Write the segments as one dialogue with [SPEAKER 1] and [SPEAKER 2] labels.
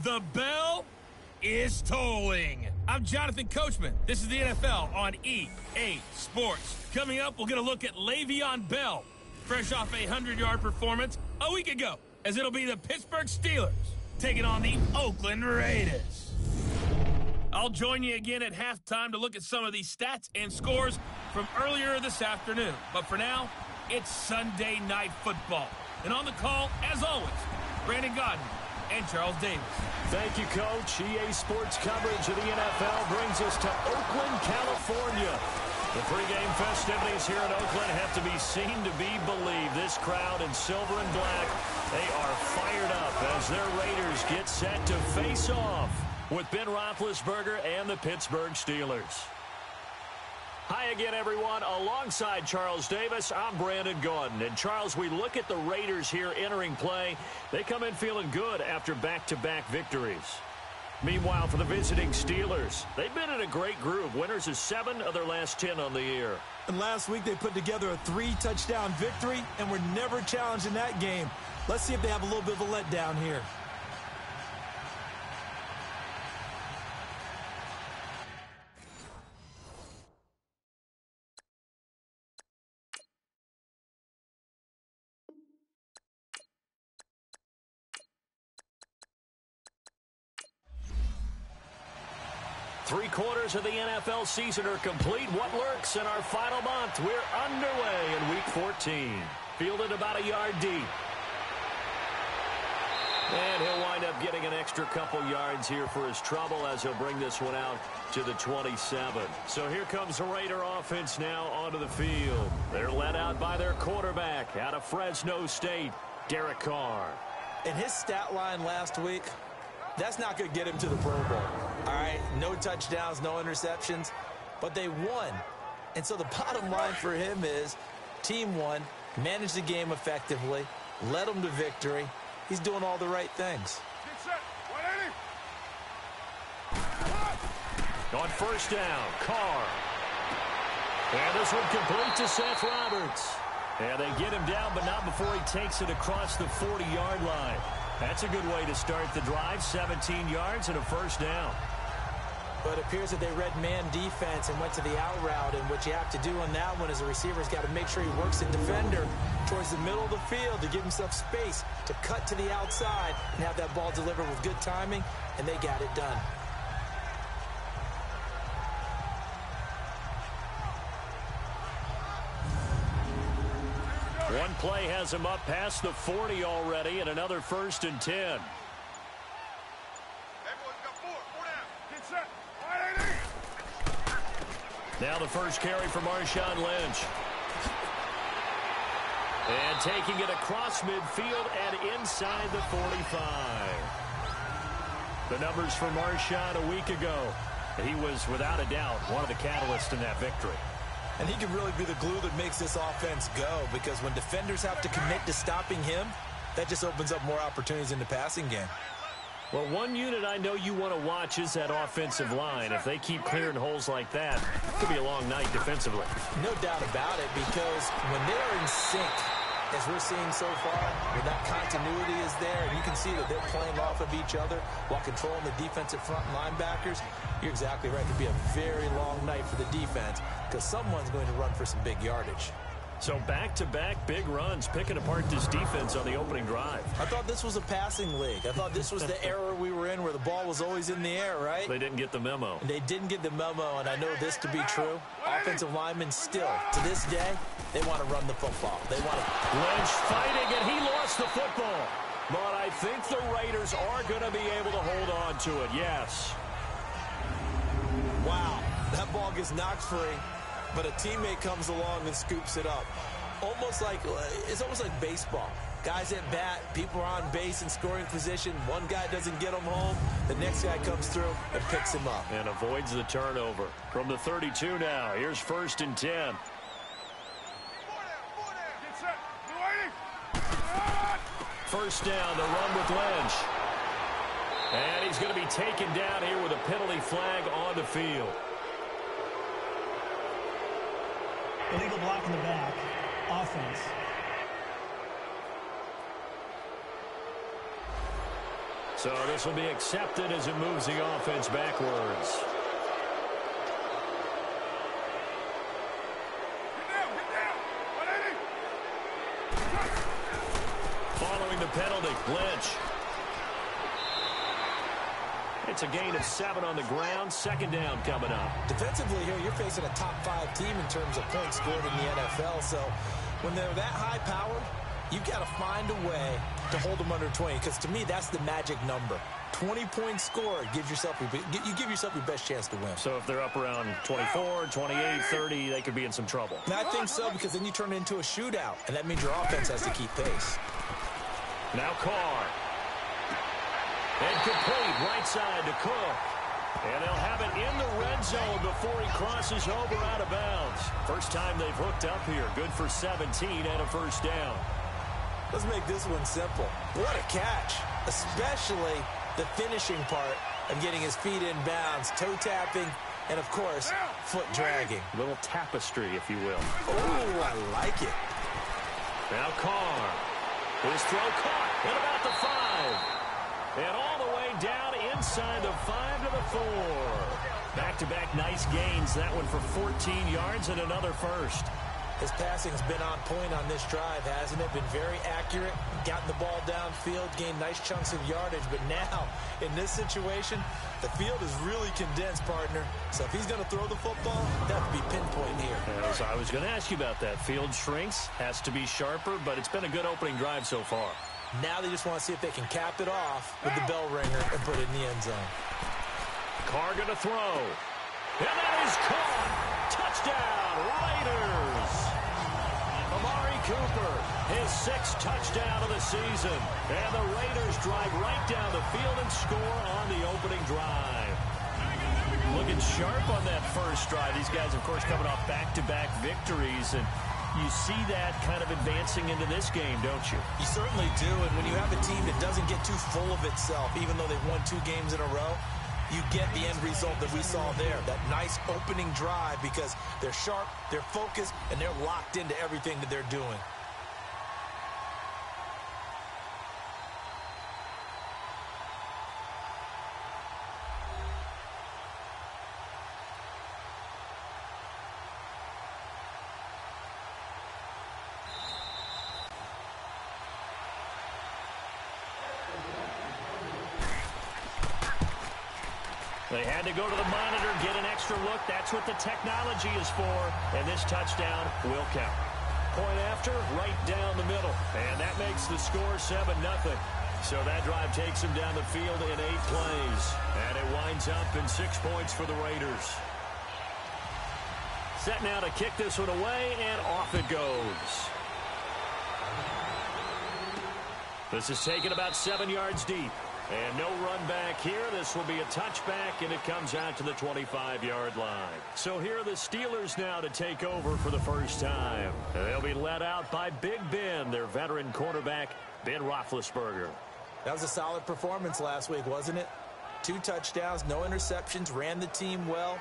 [SPEAKER 1] The bell is tolling. I'm Jonathan Coachman. This is the NFL on EA Sports. Coming up, we're going to look at Le'Veon Bell, fresh off a 100-yard performance a week ago, as it'll be the Pittsburgh Steelers taking on the Oakland Raiders. I'll join you again at halftime to look at some of these stats and scores from earlier this afternoon. But for now, it's Sunday Night Football. And on the call, as always, Brandon Godden and Charles Davis.
[SPEAKER 2] Thank you, Coach. EA Sports coverage of the NFL brings us to Oakland, California. The pregame festivities here in Oakland have to be seen to be believed. This crowd in silver and black, they are fired up as their Raiders get set to face off with Ben Roethlisberger and the Pittsburgh Steelers. Hi again, everyone. Alongside Charles Davis, I'm Brandon Gaudin. And Charles, we look at the Raiders here entering play. They come in feeling good after back-to-back victories. Meanwhile, for the visiting Steelers, they've been in a great group. Winners of 7 of their last 10 on the year.
[SPEAKER 3] And last week they put together a 3-touchdown victory and were never challenged in that game. Let's see if they have a little bit of a letdown here.
[SPEAKER 2] Three-quarters of the NFL season are complete. What lurks in our final month? We're underway in Week 14. Fielded about a yard deep. And he'll wind up getting an extra couple yards here for his trouble as he'll bring this one out to the 27. So here comes the Raider offense now onto the field. They're led out by their quarterback out of Fresno State, Derek Carr.
[SPEAKER 3] And his stat line last week, that's not going to get him to the Pro Bowl. All right, no touchdowns, no interceptions, but they won. And so the bottom line for him is team won, managed the game effectively, led them to victory. He's doing all the right things.
[SPEAKER 2] On first down, Carr. And this one complete to Seth Roberts. And they get him down, but not before he takes it across the 40-yard line. That's a good way to start the drive, 17 yards and a first down.
[SPEAKER 3] But it appears that they read man defense and went to the out route, and what you have to do on that one is a receiver's got to make sure he works the defender towards the middle of the field to give himself space to cut to the outside and have that ball delivered with good timing, and they got it done.
[SPEAKER 2] One play has him up past the 40 already, and another 1st and 10. Now the first carry for Marshawn Lynch. And taking it across midfield and inside the 45. The numbers for Marshawn a week ago. He was, without a doubt, one of the catalysts in that victory.
[SPEAKER 3] And he can really be the glue that makes this offense go, because when defenders have to commit to stopping him, that just opens up more opportunities in the passing game.
[SPEAKER 2] Well, one unit I know you want to watch is that offensive line. If they keep clearing holes like that, it could be a long night defensively.
[SPEAKER 3] No doubt about it, because when they're in sync, as we're seeing so far, when that continuity is there, and you can see that they're playing off of each other while controlling the defensive front linebackers, you're exactly right. It could be a very long night for the defense, because someone's going to run for some big yardage.
[SPEAKER 2] So back-to-back big runs, picking apart this defense on the opening drive.
[SPEAKER 3] I thought this was a passing league. I thought this was the era we were in where the ball was always in the air, right?
[SPEAKER 2] They didn't get the memo.
[SPEAKER 3] And they didn't get the memo, and I know this to be true. Offensive linemen still, to this day, they want to run the football. They want to.
[SPEAKER 2] Lynch fighting, and he lost the football. But I think the Raiders are going to be able to hold on to it, yes.
[SPEAKER 3] Wow, that ball gets knocked free. But a teammate comes along and scoops it up. It's almost like baseball. Guys at bat, people are on base in scoring position. One guy doesn't get him home. The next guy comes through and picks him up.
[SPEAKER 2] And avoids the turnover. From the 32 now, here's 1st and 10. First down, the run with Lynch. And he's going to be taken down here with a penalty flag on the field.
[SPEAKER 4] Illegal block in the back. Offense.
[SPEAKER 2] So this will be accepted as it moves the offense backwards. Following the penalty, Lynch. It's a gain of 7 on the ground. Second down coming up.
[SPEAKER 3] Defensively here, you're facing a top-5 team in terms of points scored in the NFL. So when they're that high-powered, you've got to find a way to hold them under 20. Because to me, that's the magic number. 20 points scored gives yourself you give yourself your best chance to win.
[SPEAKER 2] So if they're up around 24, 28, 30, they could be in some trouble.
[SPEAKER 3] And I think so, because then you turn it into a shootout, and that means your offense has to keep pace.
[SPEAKER 2] Now Carr. And complete, right side to Cook. And they'll have it in the red zone before he crosses over out of bounds. First time they've hooked up here. Good for 17 and a first down.
[SPEAKER 3] Let's make this one simple. What a catch, especially the finishing part of getting his feet in bounds, toe tapping, and, of course, foot dragging.
[SPEAKER 2] A little tapestry, if you will.
[SPEAKER 3] Oh, I like it.
[SPEAKER 2] Now Carr. His throw caught at about the 5. And all the way down inside the 5 to the 4. Back-to-back nice gains. That one for 14 yards and another first.
[SPEAKER 3] His passing's been on point on this drive, hasn't it? Been very accurate, gotten the ball downfield, gained nice chunks of yardage. But now, in this situation, the field is really condensed, partner. So if he's going to throw the football, that would be pinpoint here.
[SPEAKER 2] As I was going to ask you about that. Field shrinks, has to be sharper, but it's been a good opening drive so far.
[SPEAKER 3] Now they just want to see if they can cap it off with the bell ringer and put it in the end zone.
[SPEAKER 2] Carr going to throw. And that is caught. Touchdown, Raiders. Amari Cooper, his 6th touchdown of the season. And the Raiders drive right down the field and score on the opening drive. Looking sharp on that first drive. These guys, of course, coming off back-to-back victories. And you see that kind of advancing into this game, don't you?
[SPEAKER 3] You certainly do. And when you have a team that doesn't get too full of itself, even though they've won 2 games in a row, you get the end result that we saw there. That nice opening drive, because they're sharp, they're focused, and they're locked into everything that they're doing.
[SPEAKER 2] They had to go to the monitor, get an extra look. That's what the technology is for. And this touchdown will count. Point after, right down the middle. And that makes the score 7-0. So that drive takes them down the field in 8 plays. And it winds up in 6 points for the Raiders. Set now to kick this one away, and off it goes. This is taken about 7 yards deep. And no run back here. This will be a touchback, and it comes out to the 25-yard line. So here are the Steelers now to take over for the first time. They'll be led out by Big Ben, their veteran quarterback, Ben Roethlisberger.
[SPEAKER 3] That was a solid performance last week, wasn't it? 2 touchdowns, no interceptions, ran the team well,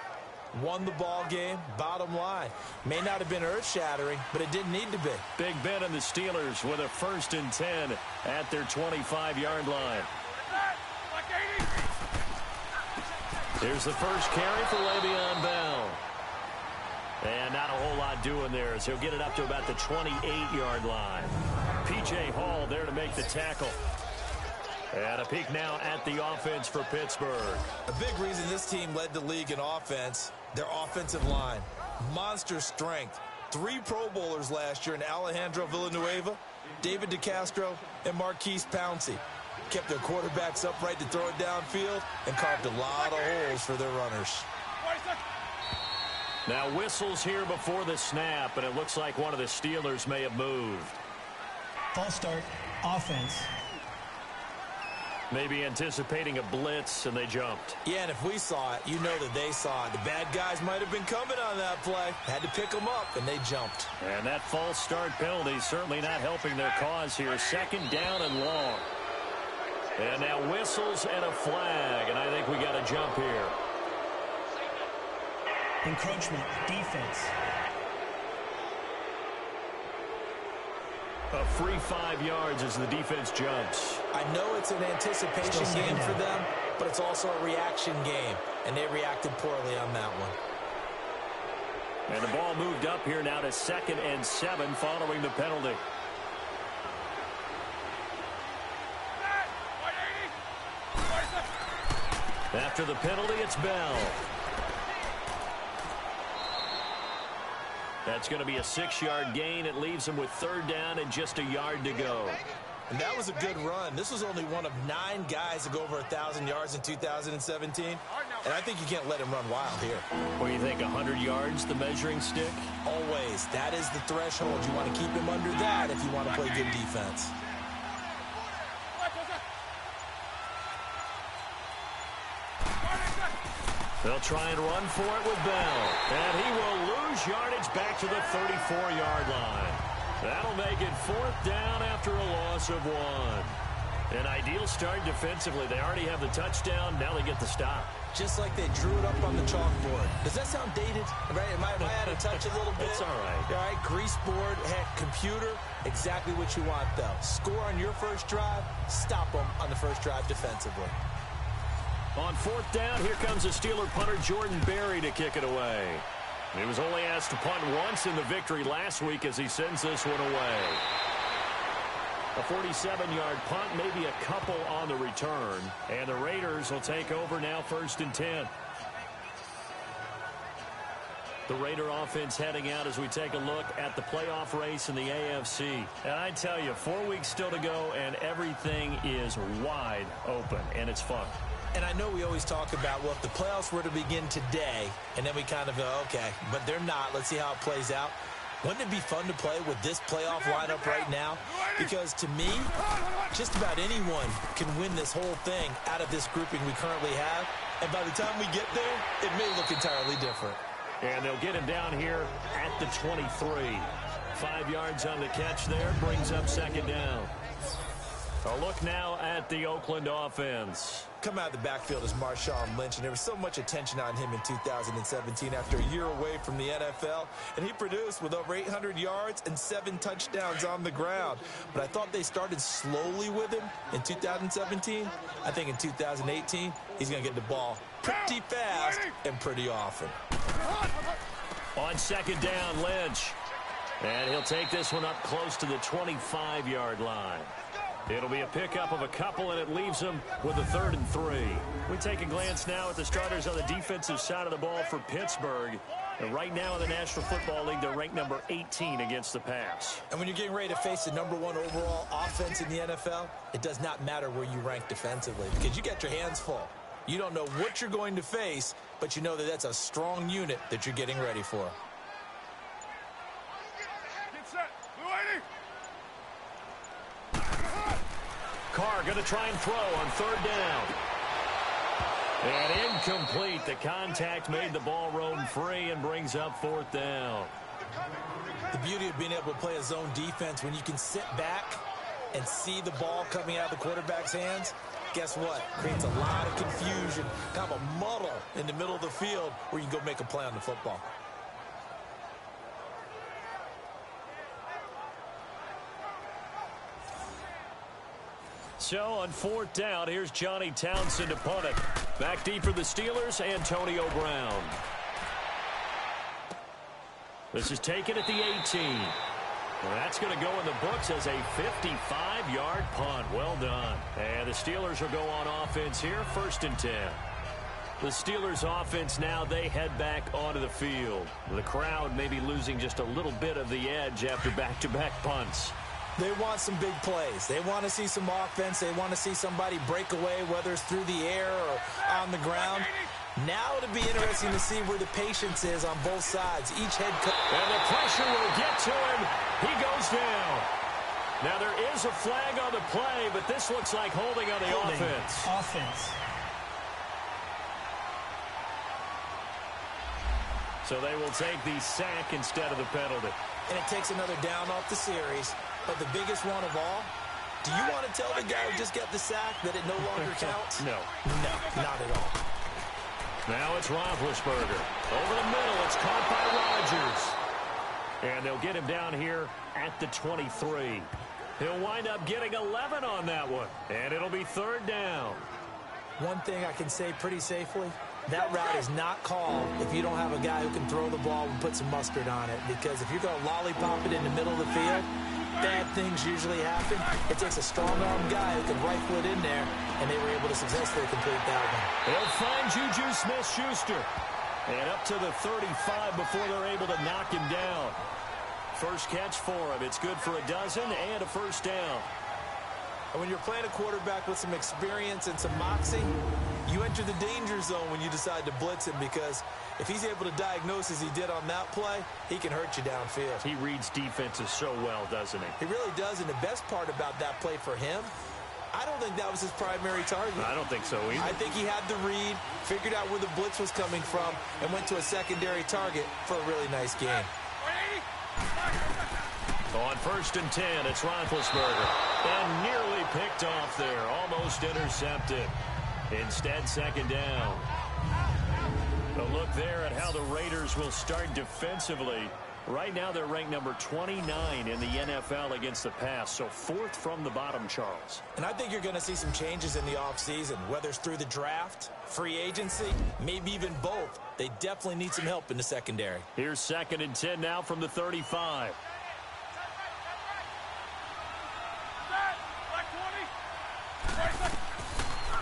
[SPEAKER 3] won the ball game. Bottom line, may not have been earth-shattering, but it didn't need to be.
[SPEAKER 2] Big Ben and the Steelers with a 1st and 10 at their 25-yard line. Here's the first carry for Le'Veon Bell. And not a whole lot doing there, as he'll get it up to about the 28-yard line. P.J. Hall there to make the tackle. And a peek now at the offense for Pittsburgh.
[SPEAKER 3] A big reason this team led the league in offense, their offensive line. Monster strength. 3 Pro Bowlers last year in Alejandro Villanueva, David DeCastro, and Marquise Pouncey. Kept their quarterbacks upright to throw it downfield and carved a lot of holes for their runners.
[SPEAKER 2] Now whistles here before the snap, and it looks like one of the Steelers may have moved.
[SPEAKER 4] False start, offense.
[SPEAKER 2] Maybe anticipating a blitz, and they jumped.
[SPEAKER 3] Yeah, and if we saw it, you know that they saw it. The bad guys might have been coming on that play. Had to pick them up, and they jumped.
[SPEAKER 2] And that false start penalty certainly not helping their cause here. 2nd down and long. And now whistles and a flag, and I think we got a jump here.
[SPEAKER 4] Encroachment, defense.
[SPEAKER 2] A free 5 yards as the defense jumps.
[SPEAKER 3] I know it's an anticipation game for them, but it's also a reaction game, and they reacted poorly on that one.
[SPEAKER 2] And the ball moved up here now to 2nd and 7 following the penalty. After the penalty, it's Bell. That's going to be a 6-yard gain. It leaves him with 3rd down and just a yard to go.
[SPEAKER 3] And that was a good run. This was only one of 9 guys to go over 1,000 yards in 2017. And I think you can't let him run wild here.
[SPEAKER 2] What do you think, 100 yards, the measuring stick?
[SPEAKER 3] Always. That is the threshold. You want to keep him under that if you want to play good defense.
[SPEAKER 2] They'll try and run for it with Bell. And he will lose yardage back to the 34-yard line. That'll make it 4th down after a loss of 1. An ideal start defensively. They already have the touchdown. Now they get the stop.
[SPEAKER 3] Just like they drew it up on the chalkboard. Does that sound dated? Right? Am I out of touch a little bit?
[SPEAKER 2] It's all right.
[SPEAKER 3] All right, grease board, heck, computer, exactly what you want, though. Score on your first drive, stop them on the first drive defensively.
[SPEAKER 2] On 4th down, here comes a Steeler punter, Jordan Berry, to kick it away. He was only asked to punt once in the victory last week as he sends this one away. A 47-yard punt, maybe a couple on the return. And the Raiders will take over now 1st and 10. The Raider offense heading out as we take a look at the playoff race in the AFC. And I tell you, 4 weeks still to go, and everything is wide open, and it's fun.
[SPEAKER 3] And I know we always talk about, well, if the playoffs were to begin today, and then we kind of go, okay, but they're not. Let's see how it plays out. Wouldn't it be fun to play with this playoff lineup right now? Because to me, just about anyone can win this whole thing out of this grouping we currently have. And by the time we get there, it may look entirely different.
[SPEAKER 2] And they'll get him down here at the 23. 5 yards on the catch there, brings up 2nd down. A look now at the Oakland offense.
[SPEAKER 3] Come out of the backfield is Marshawn Lynch, and there was so much attention on him in 2017 after a year away from the NFL, and he produced with over 800 yards and 7 touchdowns on the ground. But I thought they started slowly with him in 2017. I think in 2018, he's going to get the ball pretty fast and pretty often.
[SPEAKER 2] On 2nd down, Lynch. And he'll take this one up close to the 25-yard line. It'll be a pickup of a couple, and it leaves them with a 3rd and 3. We take a glance now at the starters on the defensive side of the ball for Pittsburgh. And right now in the National Football League, they're ranked number 18 against the pass.
[SPEAKER 3] And when you're getting ready to face the number 1 overall offense in the NFL, it does not matter where you rank defensively because you got your hands full. You don't know what you're going to face, but you know that that's a strong unit that you're getting ready for.
[SPEAKER 2] Carr going to try and throw on 3rd down. And incomplete. The contact made the ball roam free and brings up 4th down.
[SPEAKER 3] The beauty of being able to play a zone defense when you can sit back and see the ball coming out of the quarterback's hands, guess what? Creates a lot of confusion, kind of a muddle in the middle of the field where you can go make a play on the football.
[SPEAKER 2] So on 4th down, here's Johnny Townsend to punt it. Back deep for the Steelers, Antonio Brown. This is taken at the 18. Well, that's going to go in the books as a 55-yard punt. Well done. And the Steelers will go on offense here, 1st and 10. The Steelers offense now, they head back onto the field. The crowd may be losing just a little bit of the edge after back-to-back punts.
[SPEAKER 3] They want some big plays. They want to see some offense. They want to see somebody break away, whether it's through the air or on the ground. Now it'll be interesting to see where the patience is on both sides. Each head coach.
[SPEAKER 2] And the pressure will get to him. He goes down. Now there is a flag on the play, but this looks like holding on the offense. So they will take the sack instead of the penalty.
[SPEAKER 3] And it takes another down off the series. But the biggest one of all, do you want to tell the guy who just got the sack that it no longer counts?
[SPEAKER 2] No.
[SPEAKER 3] No, not at all. Now
[SPEAKER 2] it's Roethlisberger. Over the middle, it's caught by Rodgers. And they'll get him down here at the 23. He'll wind up getting 11 on that one. And it'll be 3rd down.
[SPEAKER 3] One thing I can say pretty safely, that route is not called if you don't have a guy who can throw the ball and put some mustard on it. Because if you're going to lollipop it in the middle of the field, bad things usually happen. It takes a strong-arm guy who can rifle it in there, and they were able to successfully complete that one.
[SPEAKER 2] They'll find Juju Smith-Schuster. And up to the 35 before they're able to knock him down. First catch for him. It's good for a dozen and a 1st down.
[SPEAKER 3] And when you're playing a quarterback with some experience and some moxie, you enter the danger zone when you decide to blitz him, because if he's able to diagnose as he did on that play, he can hurt you downfield.
[SPEAKER 2] He reads defenses so well, doesn't he?
[SPEAKER 3] He really does, and the best part about that play for him, I don't think that was his primary target.
[SPEAKER 2] I don't think so either.
[SPEAKER 3] I think he had the read, figured out where the blitz was coming from, and went to a secondary target for a really nice game.
[SPEAKER 2] On 1st and 10, it's Roethlisberger. And nearly picked off there. Almost intercepted. Instead, 2nd down. A look there at how the Raiders will start defensively. Right now, they're ranked number 29 in the NFL against the pass. So 4th from the bottom, Charles.
[SPEAKER 3] And I think you're going to see some changes in the offseason, whether it's through the draft, free agency, maybe even both. They definitely need some help in the secondary.
[SPEAKER 2] Here's 2nd and 10 now from the 35.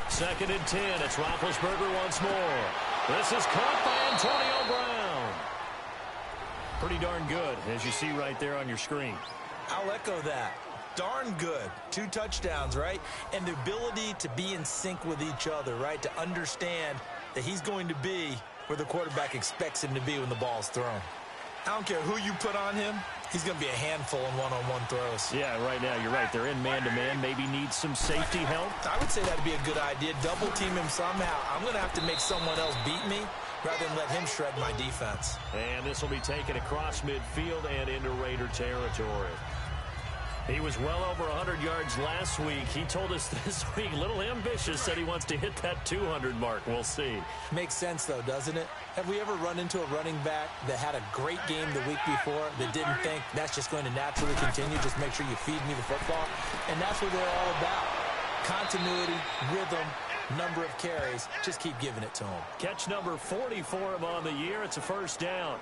[SPEAKER 2] Second and 10. It's Roethlisberger once more. This is caught by Antonio Brown. Pretty darn good, as you see right there on your screen.
[SPEAKER 3] I'll echo that. Darn good. 2 touchdowns, right? And the ability to be in sync with each other, right? To understand that he's going to be where the quarterback expects him to be when the ball's thrown. I don't care who you put on him. He's going to be a handful in one-on-one throws.
[SPEAKER 2] Yeah, right now, you're right. They're in man-to-man. Maybe needs some safety help.
[SPEAKER 3] I would say that'd be a good idea. Double team him somehow. I'm going to have to make someone else beat me rather than let him shred my defense.
[SPEAKER 2] And this will be taken across midfield and into Raider territory. He was well over 100 yards last week. He told us this week, a little ambitious, said he wants to hit that 200 mark. We'll see.
[SPEAKER 3] Makes sense, though, doesn't it? Have we ever run into a running back that had a great game the week before that didn't think that's just going to naturally continue? Just make sure you feed me the football. And that's what they're all about. Continuity, rhythm, number of carries. Just keep giving it to him.
[SPEAKER 2] Catch number 40 for him on the year. It's a 1st down.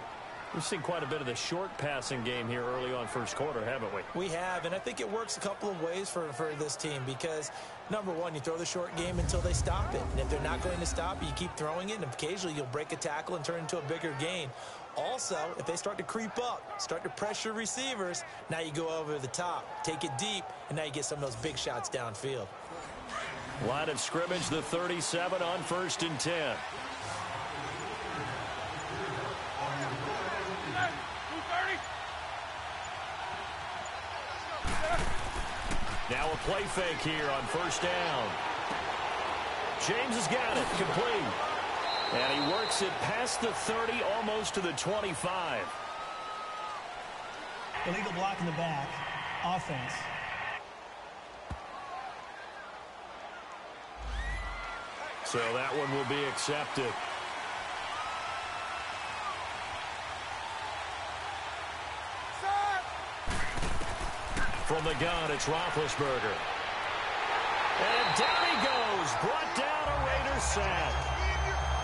[SPEAKER 2] We've seen quite a bit of the short passing game here early on 1st quarter, haven't we?
[SPEAKER 3] We have, and I think it works a couple of ways for this team because, number one, you throw the short game until they stop it. And if they're not going to stop it, you keep throwing it, and occasionally you'll break a tackle and turn it into a bigger gain. Also, if they start to creep up, start to pressure receivers, now you go over the top, take it deep, and now you get some of those big shots downfield.
[SPEAKER 2] Line of scrimmage, the 37 on 1st and 10. Now a play fake here on 1st down. James has got it, complete. And he works it past the 30, almost to the 25.
[SPEAKER 4] Illegal block in the back. Offense.
[SPEAKER 2] So that one will be accepted. From the gun, it's Roethlisberger. And down he goes. Brought down a Raiders sack.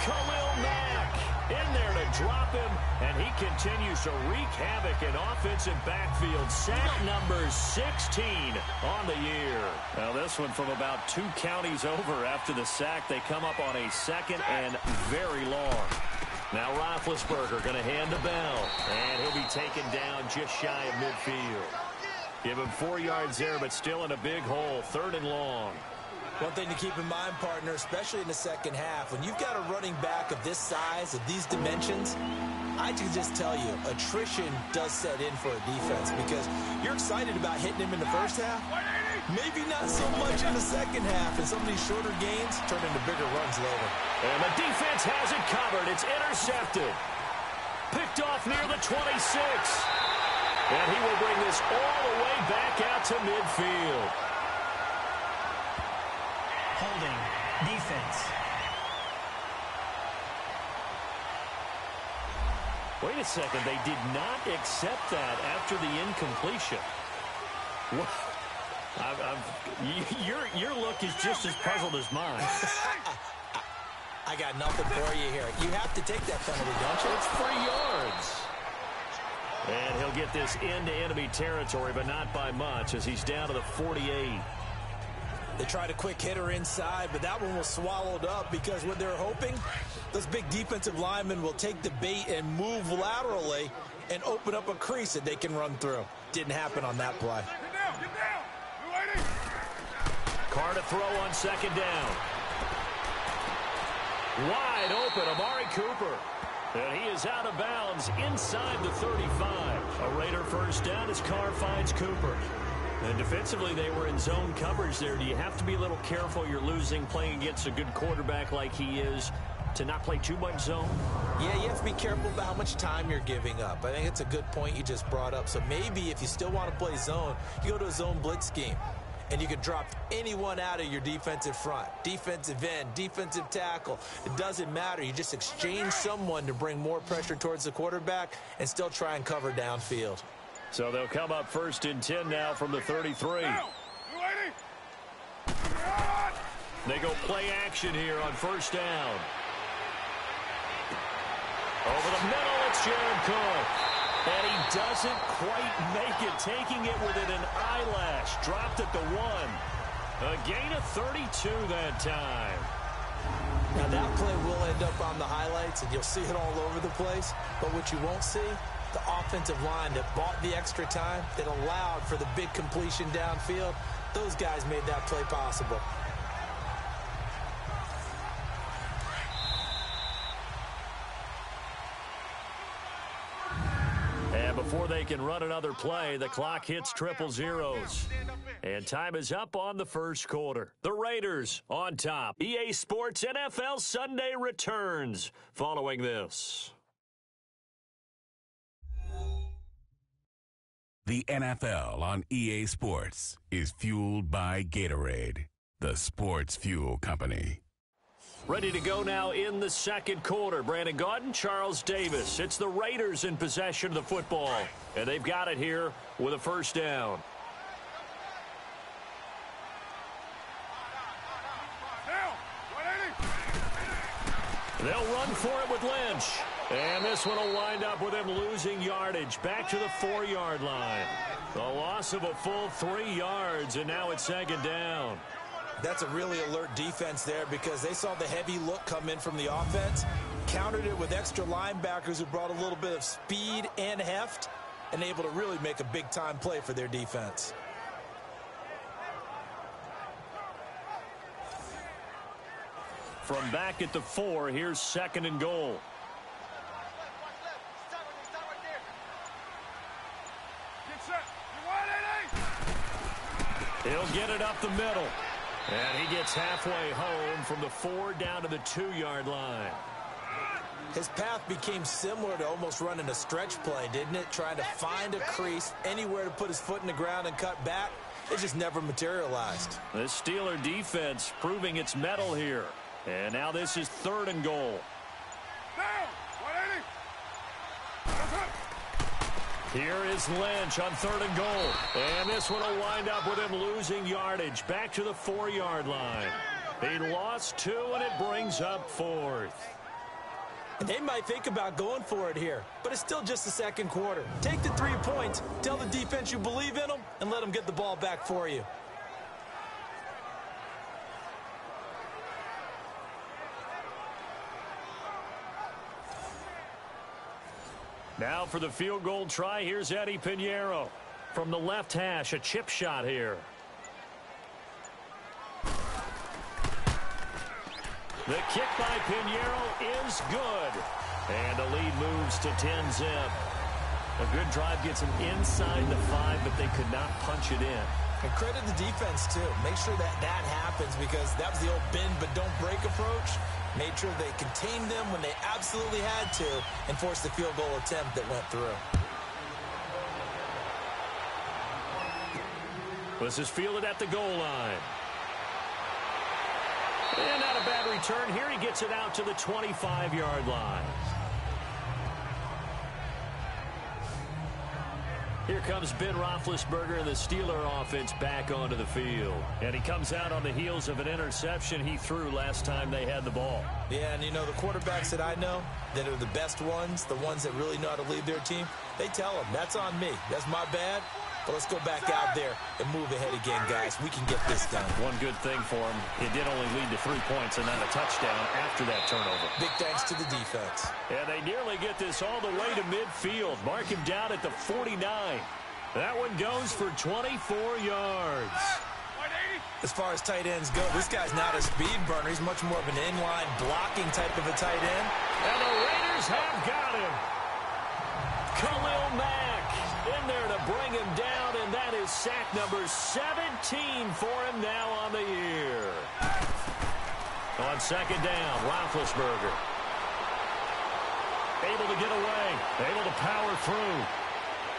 [SPEAKER 2] Khalil Mack in there to drop him, and he continues to wreak havoc in offensive backfield. Sack number 16 on the year. Now this one from about 2 counties over after the sack. They come up on a 2nd and very long. Now Roethlisberger going to hand the bell, and he'll be taken down just shy of midfield. Give him 4 yards there, but still in a big hole. 3rd and long.
[SPEAKER 3] One thing to keep in mind, partner, especially in the second half, when you've got a running back of this size, of these dimensions, I can just tell you, attrition does set in for a defense because you're excited about hitting him in the first half. Maybe not so much in the second half, and some of these shorter gains turn into bigger runs later.
[SPEAKER 2] And the defense has it covered. It's intercepted. Picked off near the 26. And he will bring this all the way back out to midfield.
[SPEAKER 4] Holding. Defense.
[SPEAKER 2] Wait a second. They did not accept that after the incompletion. What? Your look is just as puzzled as mine.
[SPEAKER 3] I got nothing for you here. You have to take that penalty, don't you?
[SPEAKER 2] It's 3 yards. And he'll get this into enemy territory, but not by much as he's down to the 48.
[SPEAKER 3] They tried a quick hitter inside, but that one was swallowed up because what they're hoping, those big defensive linemen will take the bait and move laterally and open up a crease that they can run through. Didn't happen on that play.
[SPEAKER 5] Get down, get down. We're waiting.
[SPEAKER 2] Carr to throw on second down. Wide open, Amari Cooper. And he is out of bounds inside the 35. A Raider first down as Carr finds Cooper. And defensively, they were in zone coverage there. Do you have to be a little careful? You're losing playing against a good quarterback like he is to not play too much zone?
[SPEAKER 3] Yeah, you have to be careful about how much time you're giving up. I think it's a good point you just brought up. So maybe if you still want to play zone, you go to a zone blitz scheme. And you can drop anyone out of your defensive front. Defensive end, defensive tackle. It doesn't matter. You just exchange someone to bring more pressure towards the quarterback and still try and cover downfield.
[SPEAKER 2] So they'll come up first and 10 now from the 33. They go play action here on first down. Over the middle, it's Jared Cook. And he doesn't quite make it, taking it within an eyelash. Dropped at the 1. A gain of 32 that time.
[SPEAKER 3] Now that play will end up on the highlights, and you'll see it all over the place. But what you won't see, the offensive line that bought the extra time, that allowed for the big completion downfield, those guys made that play possible.
[SPEAKER 2] And before they can run another play, the clock hits triple zeros. And time is up on the first quarter. The Raiders on top. EA Sports NFL Sunday returns following this.
[SPEAKER 6] The NFL on EA Sports is fueled by Gatorade, the sports fuel company.
[SPEAKER 2] Ready to go now in the second quarter. Brandon Gaudin, Charles Davis. It's the Raiders in possession of the football. And they've got it here with a first down. They'll run for it with Lynch. And this one will wind up with him losing yardage. Back to the 4-yard line. A loss of a full 3 yards, and now it's second down.
[SPEAKER 3] That's a really alert defense there because they saw the heavy look come in from the offense, countered it with extra linebackers who brought a little bit of speed and heft, and able to really make a big-time play for their defense.
[SPEAKER 2] From back at the 4, here's second and goal. He'll get it up the middle. And he gets halfway home from the 4 down to the 2-yard line.
[SPEAKER 3] His path became similar to almost running a stretch play, didn't it? Trying to find a crease, anywhere to put his foot in the ground and cut back. It just never materialized.
[SPEAKER 2] The Steeler defense proving its mettle here. And now this is third and goal. Here is Lynch on third and goal. And this one will wind up with him losing yardage. Back to the 4-yard line. He lost 2, and it brings up fourth.
[SPEAKER 3] They might think about going for it here, but it's still just the second quarter. Take the 3 points, tell the defense you believe in them, and let them get the ball back for you.
[SPEAKER 2] Now for the field goal try, here's Eddie Pinheiro. From the left hash, a chip shot here. The kick by Pinheiro is good. And the lead moves to 10-zip. A good drive gets them inside the 5, but they could not punch it in.
[SPEAKER 3] And credit the defense, too. Make sure that happens because that was the old bend but don't break approach. Made sure they contained them when they absolutely had to and forced the field goal attempt that went through.
[SPEAKER 2] This is fielded at the goal line. And not a bad return here. He gets it out to the 25-yard line. Here comes Ben Roethlisberger and the Steeler offense back onto the field. And he comes out on the heels of an interception he threw last time they had the ball.
[SPEAKER 3] Yeah, and you know, the quarterbacks that I know that are the best ones, the ones that really know how to lead their team, they tell them, that's on me. That's my bad. But let's go back out there and move ahead again, guys. We can get this done.
[SPEAKER 2] One good thing for him, it did only lead to 3 points and not a touchdown after that turnover.
[SPEAKER 3] Big thanks to the defense.
[SPEAKER 2] And they nearly get this all the way to midfield. Mark him down at the 49. That one goes for 24 yards.
[SPEAKER 3] As far as tight ends go, this guy's not a speed burner. He's much more of an inline blocking type of a tight end.
[SPEAKER 2] And the Raiders have got him. Khalil Mack in there to bring him down, and that is sack number 17 for him now on the year. On second down, Roethlisberger. Able to get away, able to power through.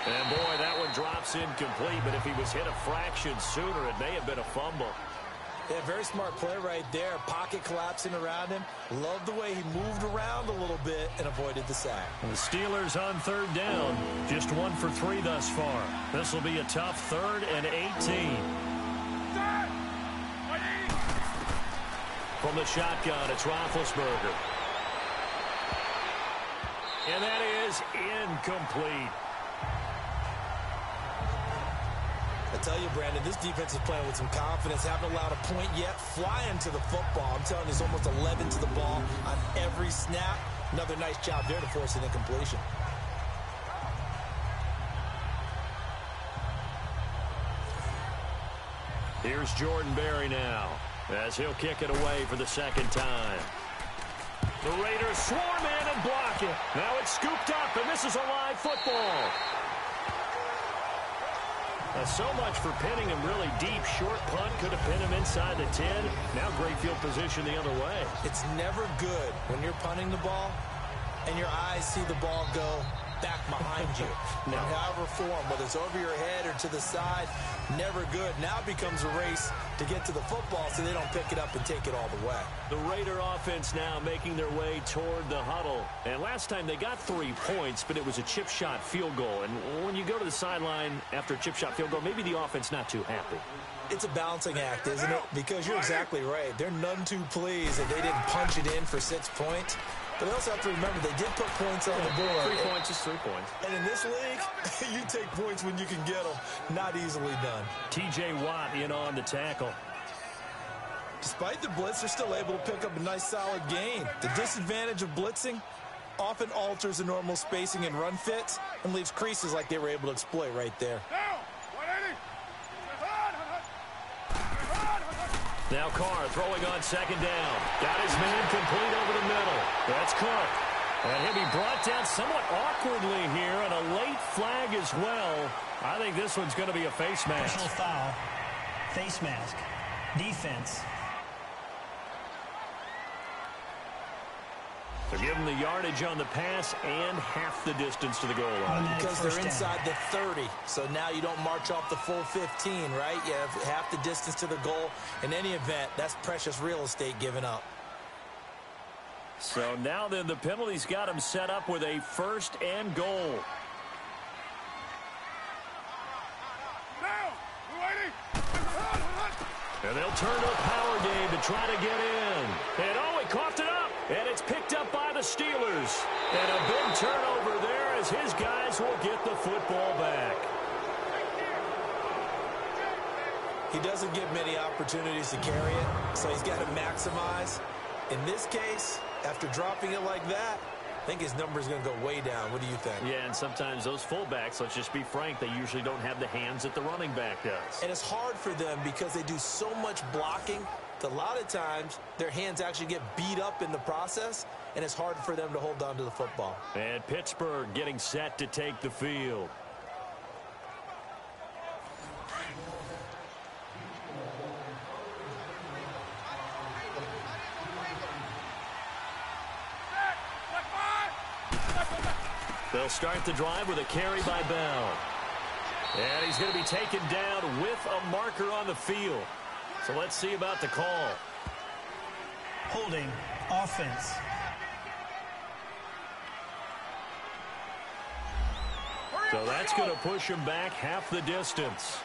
[SPEAKER 2] And, boy, that one drops incomplete, but if he was hit a fraction sooner, it may have been a fumble.
[SPEAKER 3] Yeah, very smart play right there. Pocket collapsing around him. Love the way he moved around a little bit and avoided the sack.
[SPEAKER 2] And the Steelers on third down. Just 1 for 3 thus far. This will be a tough 3rd and 18. From the shotgun, it's Roethlisberger. And that is incomplete.
[SPEAKER 3] I tell you, Brandon, this defense is playing with some confidence. Haven't allowed a point yet. Flying to the football. I'm telling you, it's almost 11 to the ball on every snap. Another nice job there to force an incompletion.
[SPEAKER 2] Here's Jordan Berry now, as he'll kick it away for the second time. The Raiders swarm in and block it. Now it's scooped up, and this is a live football. So much for pinning him really deep. Short punt could have pinned him inside the 10. Now great field position the other way.
[SPEAKER 3] It's never good when you're punting the ball and your eyes see the ball go back behind you.
[SPEAKER 2] No.
[SPEAKER 3] In however form, whether it's over your head or to the side, never good. Now it becomes a race to get to the football so they don't pick it up and take it all the way.
[SPEAKER 2] The Raider offense now making their way toward the huddle. And last time they got 3 points, but it was a chip shot field goal. And when you go to the sideline after a chip shot field goal, maybe the offense not too happy.
[SPEAKER 3] It's a balancing act, isn't it? Because you're exactly right. They're none too pleased that they didn't punch it in for 6 points. But they also have to remember they did put points on the board.
[SPEAKER 2] 3 points is 3 points.
[SPEAKER 3] And in this league, you take points when you can get them. Not easily done.
[SPEAKER 2] T.J. Watt in on the tackle.
[SPEAKER 3] Despite the blitz, they're still able to pick up a nice solid gain. The disadvantage of blitzing often alters the normal spacing and run fits and leaves creases like they were able to exploit right there.
[SPEAKER 2] Now Carr throwing on second down. Got his man complete over the middle. That's Cook. And he'll be brought down somewhat awkwardly here, and a late flag as well. I think this one's going to be a face mask.
[SPEAKER 4] Personal foul. Face mask. Defense.
[SPEAKER 2] They're giving the yardage on the pass and half the distance to the goal line.
[SPEAKER 3] Because they're inside the 30. So now you don't march off the full 15, right? You have half the distance to the goal. In any event, that's precious real estate given up.
[SPEAKER 2] So now then the penalty's got him set up with a 1st and goal. And they'll turn to a power game to try to get in. And oh, he coughed it up. And it's picked up by the Steelers. And a big turnover there as his guys will get the football back.
[SPEAKER 3] He doesn't get many opportunities to carry it, so he's got to maximize. In this case, after dropping it like that, I think his number's going to go way down. What do you think?
[SPEAKER 2] Yeah, and sometimes those fullbacks, let's just be frank, they usually don't have the hands that the running back does.
[SPEAKER 3] And it's hard for them because they do so much blocking that a lot of times their hands actually get beat up in the process, and it's hard for them to hold on to the football.
[SPEAKER 2] And Pittsburgh getting set to take the field. They'll start the drive with a carry by Bell. And he's going to be taken down with a marker on the field. So let's see about the call.
[SPEAKER 4] Holding. Offense.
[SPEAKER 5] Hurry
[SPEAKER 2] So that's going to push him back half the distance.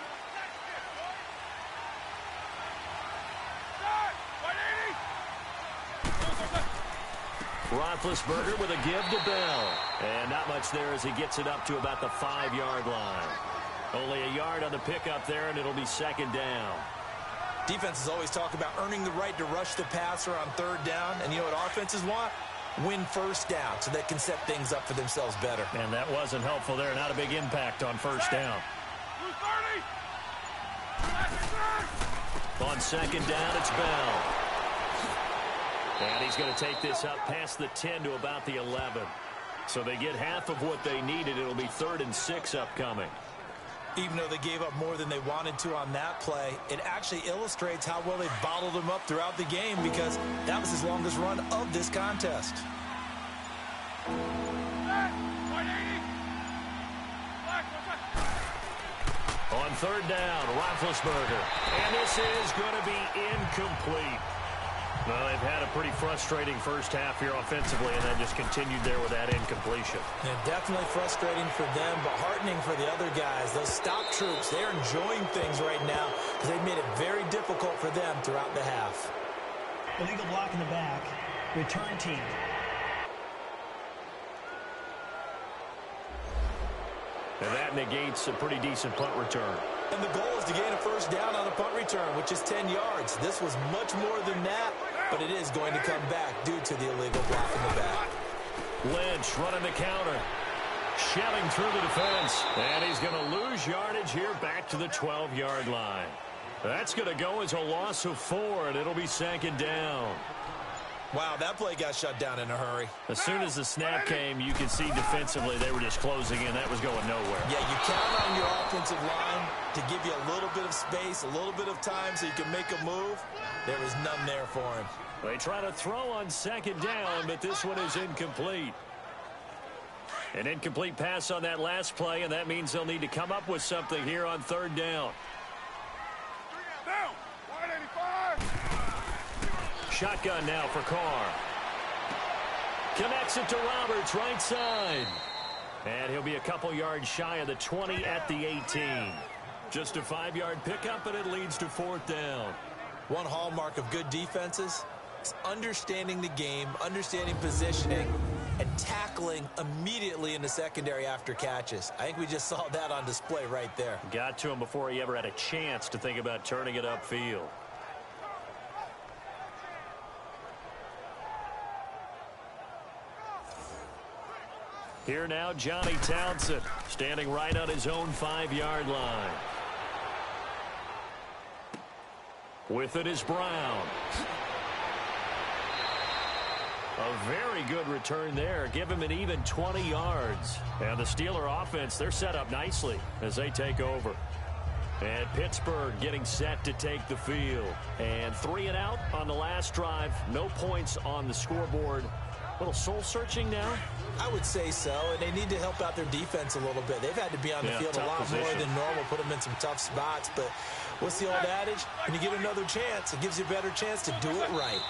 [SPEAKER 2] Roethlisberger with a give to Bell. And not much there as he gets it up to about the 5-yard line. Only a yard on the pickup there, and it'll be second down.
[SPEAKER 3] Defenses always talk about earning the right to rush the passer on third down. And you know what offenses want? Win first down so they can set things up for themselves better.
[SPEAKER 2] And that wasn't helpful there. Not a big impact on first down. On second down, it's Bell. And he's going to take this up past the 10 to about the 11. So they get half of what they needed. It'll be 3rd and 6 upcoming.
[SPEAKER 3] Even though they gave up more than they wanted to on that play, it actually illustrates how well they bottled them up throughout the game, because that was his longest run of this contest.
[SPEAKER 2] On third down, Roethlisberger. And this is going to be incomplete. Well, they've had a pretty frustrating first half here offensively, and then just continued there with that incompletion.
[SPEAKER 3] Yeah, definitely frustrating for them, but heartening for the other guys. Those stop troops, they're enjoying things right now because they've made it very difficult for them throughout the half.
[SPEAKER 4] Illegal block in the back. Return team.
[SPEAKER 2] And that negates a pretty decent punt return.
[SPEAKER 3] And the goal is to gain a first down on a punt return, which is 10 yards. This was much more than that, but it is going to come back due to the illegal block in the back.
[SPEAKER 2] Lynch running the counter. Shelling through the defense. And he's going to lose yardage here back to the 12-yard line. That's going to go as a loss of 4, and it'll be second down.
[SPEAKER 3] Wow, that play got shut down in a hurry.
[SPEAKER 2] As soon as the snap came, you could see defensively they were just closing in. That was going nowhere.
[SPEAKER 3] Yeah, you count on your offensive line to give you a little bit of space, a little bit of time so you can make a move. There was none there for him.
[SPEAKER 2] They try to throw on second down, but this one is incomplete. An incomplete pass on that last play, and that means they'll need to come up with something here on third down.
[SPEAKER 5] Down. 185.
[SPEAKER 2] Shotgun now for Carr. Connects it to Roberts, right side. And he'll be a couple yards shy of the 20 at the 18. Just a 5-yard pickup, and it leads to 4th down.
[SPEAKER 3] One hallmark of good defenses is understanding the game, understanding positioning, and tackling immediately in the secondary after catches. I think we just saw that on display right there.
[SPEAKER 2] Got to him before he ever had a chance to think about turning it upfield. Here now, Johnny Townsend, standing right on his own 5-yard line. With it is Brown. A very good return there. Give him an even 20 yards. And the Steeler offense, they're set up nicely as they take over. And Pittsburgh getting set to take the field. And 3 and out on the last drive. No points on the scoreboard. A little soul-searching now?
[SPEAKER 3] I would say so, and they need to help out their defense a little bit. They've had to be on the field a lot more than normal, put them in some tough spots. But what's the old adage? When you get another chance, it gives you a better chance to do it right.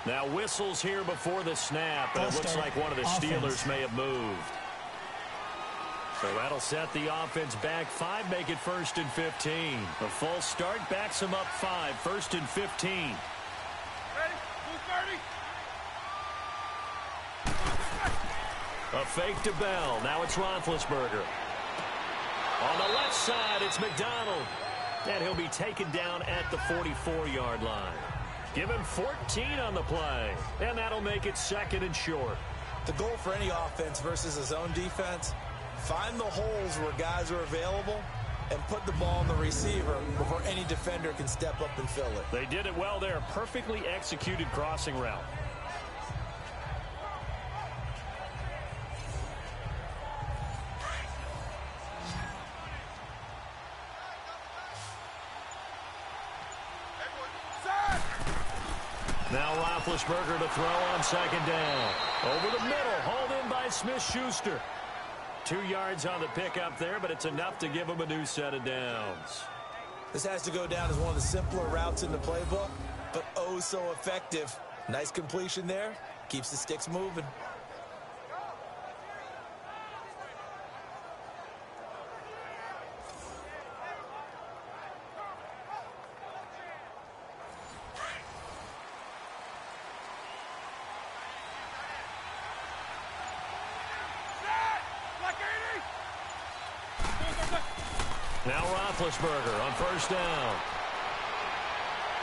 [SPEAKER 2] Now whistles here before the snap, and it looks like one of the Steelers may have moved. So that'll set the offense back 5, make it 1st and 15. A false start backs them up 5, 1st and 15.
[SPEAKER 5] Ready? 230.
[SPEAKER 2] A fake to Bell. Now it's Roethlisberger. On the left side, it's McDonald. And he'll be taken down at the 44-yard line. Give him 14 on the play. And that'll make it 2nd and short.
[SPEAKER 3] The goal for any offense versus a zone defense, find the holes where guys are available and put the ball on the receiver before any defender can step up and fill it.
[SPEAKER 2] They did it well there. Perfectly executed crossing route. Now Roethlisberger to throw on second down. Over the middle, hauled in by Smith-Schuster. 2 yards on the pickup there, but it's enough to give him a new set of downs.
[SPEAKER 3] This has to go down as one of the simpler routes in the playbook, but oh so effective. Nice completion there. Keeps the sticks moving.
[SPEAKER 2] Now Roethlisberger on first down.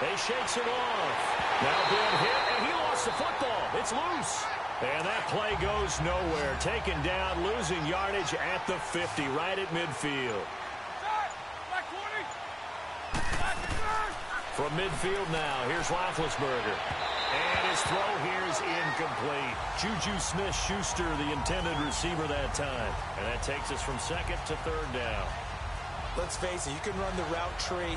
[SPEAKER 2] He shakes it off. Now being hit, and he lost the football. It's loose. And that play goes nowhere. Taken down, losing yardage at the 50, right at midfield. From midfield now, here's Roethlisberger. And his throw here is incomplete. Juju Smith-Schuster, the intended receiver that time. And that takes us from second to third down.
[SPEAKER 3] Let's face it, you can run the route tree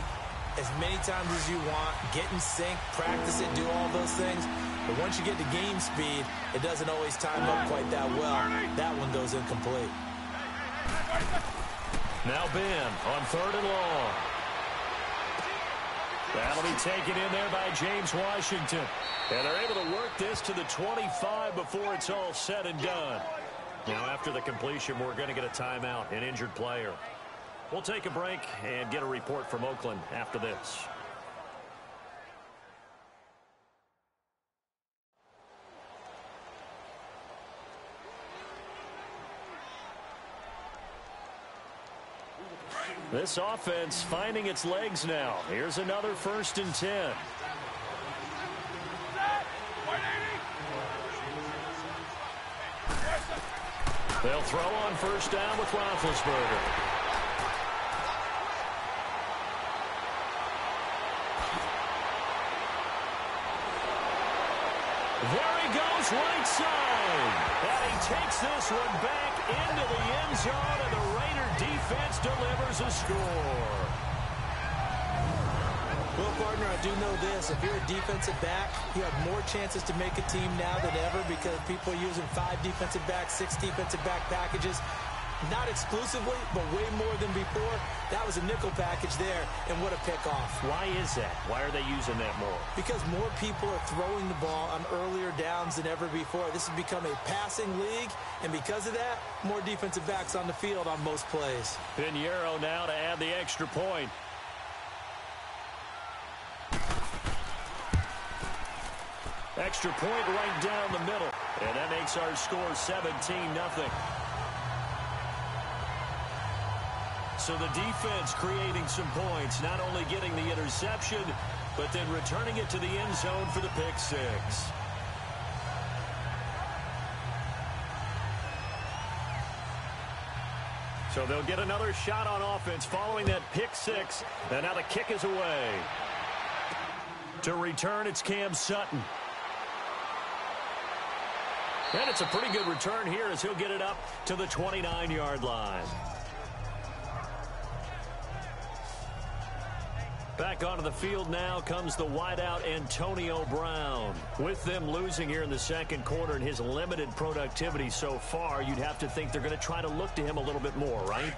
[SPEAKER 3] as many times as you want, get in sync, practice it, do all those things. But once you get to game speed, it doesn't always time up quite that well. That one goes incomplete.
[SPEAKER 2] Now Ben on third and long. That'll be taken in there by James Washington. And they're able to work this to the 25 before it's all said and done. Now after the completion, we're going to get a timeout, an injured player. We'll take a break and get a report from Oakland after this. This offense finding its legs now. Here's another 1st and 10. They'll throw on first down with Roethlisberger. There he goes, right side. And he takes this one back into the end zone, and the Raider defense delivers a score.
[SPEAKER 3] Well, partner, I do know this. If you're a defensive back, you have more chances to make a team now than ever because people are using 5 defensive backs, 6 defensive back packages. Not exclusively, but way more than before. That was a nickel package there, and what a pickoff.
[SPEAKER 2] Why is that? Why are they using that more?
[SPEAKER 3] Because more people are throwing the ball on earlier downs than ever before. This has become a passing league, and because of that, more defensive backs on the field on most plays.
[SPEAKER 2] Pinheiro now to add the extra point. Extra point right down the middle, and that makes our score 17-0. So the defense creating some points, not only getting the interception, but then returning it to the end zone for the pick six. So they'll get another shot on offense following that pick six. And now the kick is away. To return, it's Cam Sutton. And it's a pretty good return here as he'll get it up to the 29-yard line. Back onto the field now comes the wideout Antonio Brown. With them losing here in the second quarter and his limited productivity so far, you'd have to think they're going to try to look to him a little bit more, right?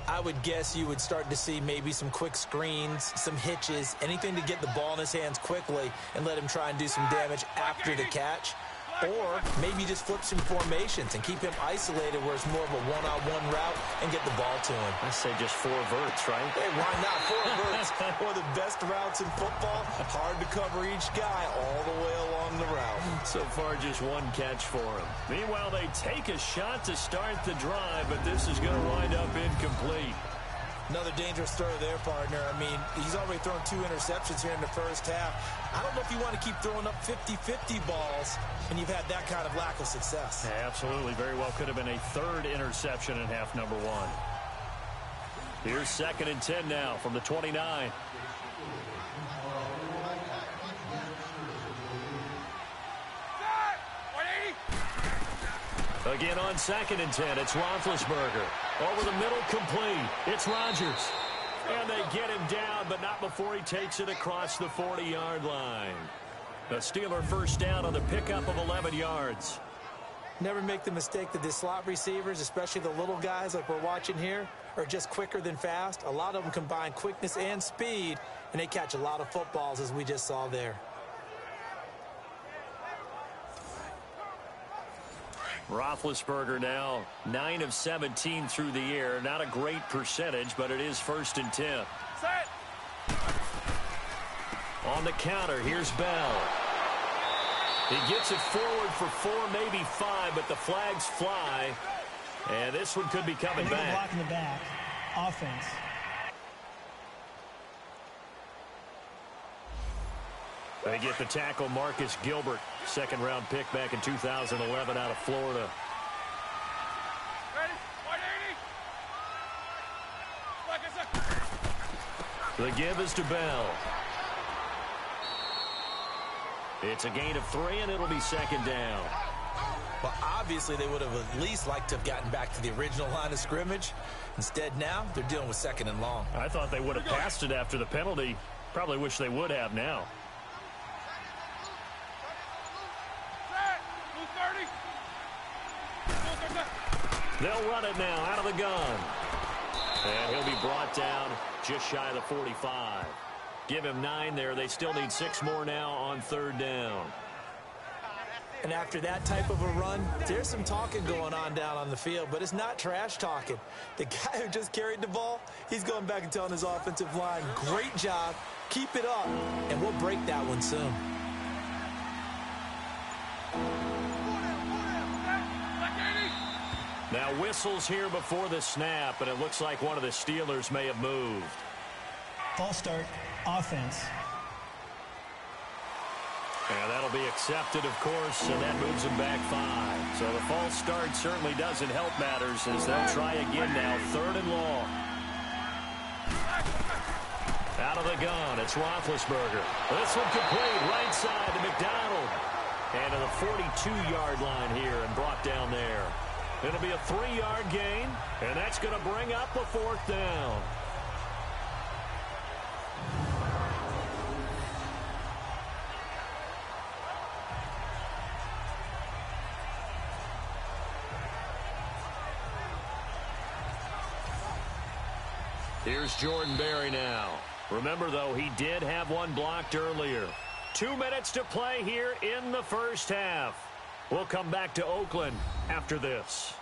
[SPEAKER 3] I would guess you would start to see maybe some quick screens, some hitches, anything to get the ball in his hands quickly and let him try and do some damage after the catch. Or maybe just flip some formations and keep him isolated where it's more of a one-on-one route and get the ball to him.
[SPEAKER 2] I say just 4 verts, right?
[SPEAKER 3] Hey, why not 4 verts? One of the best routes in football. Hard to cover each guy all the way along the route.
[SPEAKER 2] So far, just 1 catch for him. Meanwhile, they take a shot to start the drive, but this is going to wind up incomplete.
[SPEAKER 3] Another dangerous throw there, partner. I mean, he's already thrown 2 interceptions here in the first half. I don't know if you want to keep throwing up 50-50 balls when you've had that kind of lack of success.
[SPEAKER 2] Yeah, absolutely. Very well could have been a 3rd interception in half number 1. Here's 2nd and 10 now from the 29. Again on 2nd and 10, it's Roethlisberger. Over the middle, complete. It's Rodgers. And they get him down, but not before he takes it across the 40-yard line. The Steeler first down on the pickup of 11 yards.
[SPEAKER 3] Never make the mistake that the slot receivers, especially the little guys like we're watching here, are just quicker than fast. A lot of them combine quickness and speed, and they catch a lot of footballs, as we just saw there.
[SPEAKER 2] Roethlisberger now 9 of 17 through the air. Not a great percentage, but it is 1st and 10.
[SPEAKER 5] Set.
[SPEAKER 2] On the counter, here's Bell. He gets it forward for 4, maybe 5, but the flags fly. And this one could be coming back.
[SPEAKER 4] Block in the back. Offense.
[SPEAKER 2] They get the tackle, Marcus Gilbert, second-round pick back in 2011 out of Florida.
[SPEAKER 5] Ready? 180.
[SPEAKER 2] The give is to Bell. It's a gain of 3, and it'll be second down.
[SPEAKER 3] Well, obviously, they would have at least liked to have gotten back to the original line of scrimmage. Instead, now, they're dealing with second and long.
[SPEAKER 2] I thought they would have passed it after the penalty. Probably wish they would have now. They'll run it now out of the gun. And he'll be brought down just shy of the 45. Give him 9 there. They still need 6 more now on third down.
[SPEAKER 3] And after that type of a run, there's some talking going on down on the field, but it's not trash talking. The guy who just carried the ball, he's going back and telling his offensive line, great job, keep it up, and we'll break that one soon.
[SPEAKER 2] Now whistles here before the snap, and it looks like one of the Steelers may have moved.
[SPEAKER 4] False start, offense.
[SPEAKER 2] And that'll be accepted, of course, and that moves them back 5. So the false start certainly doesn't help matters as they'll try again now, third and long. Out of the gun, it's Roethlisberger. This one complete, right side to McDonald. And to the 42-yard line here and brought down there. It'll be a 3-yard gain, and that's going to bring up a 4th down. Here's Jordan Berry now. Remember, though, he did have one blocked earlier. 2 minutes to play here in the first half. We'll come back to Oakland after this.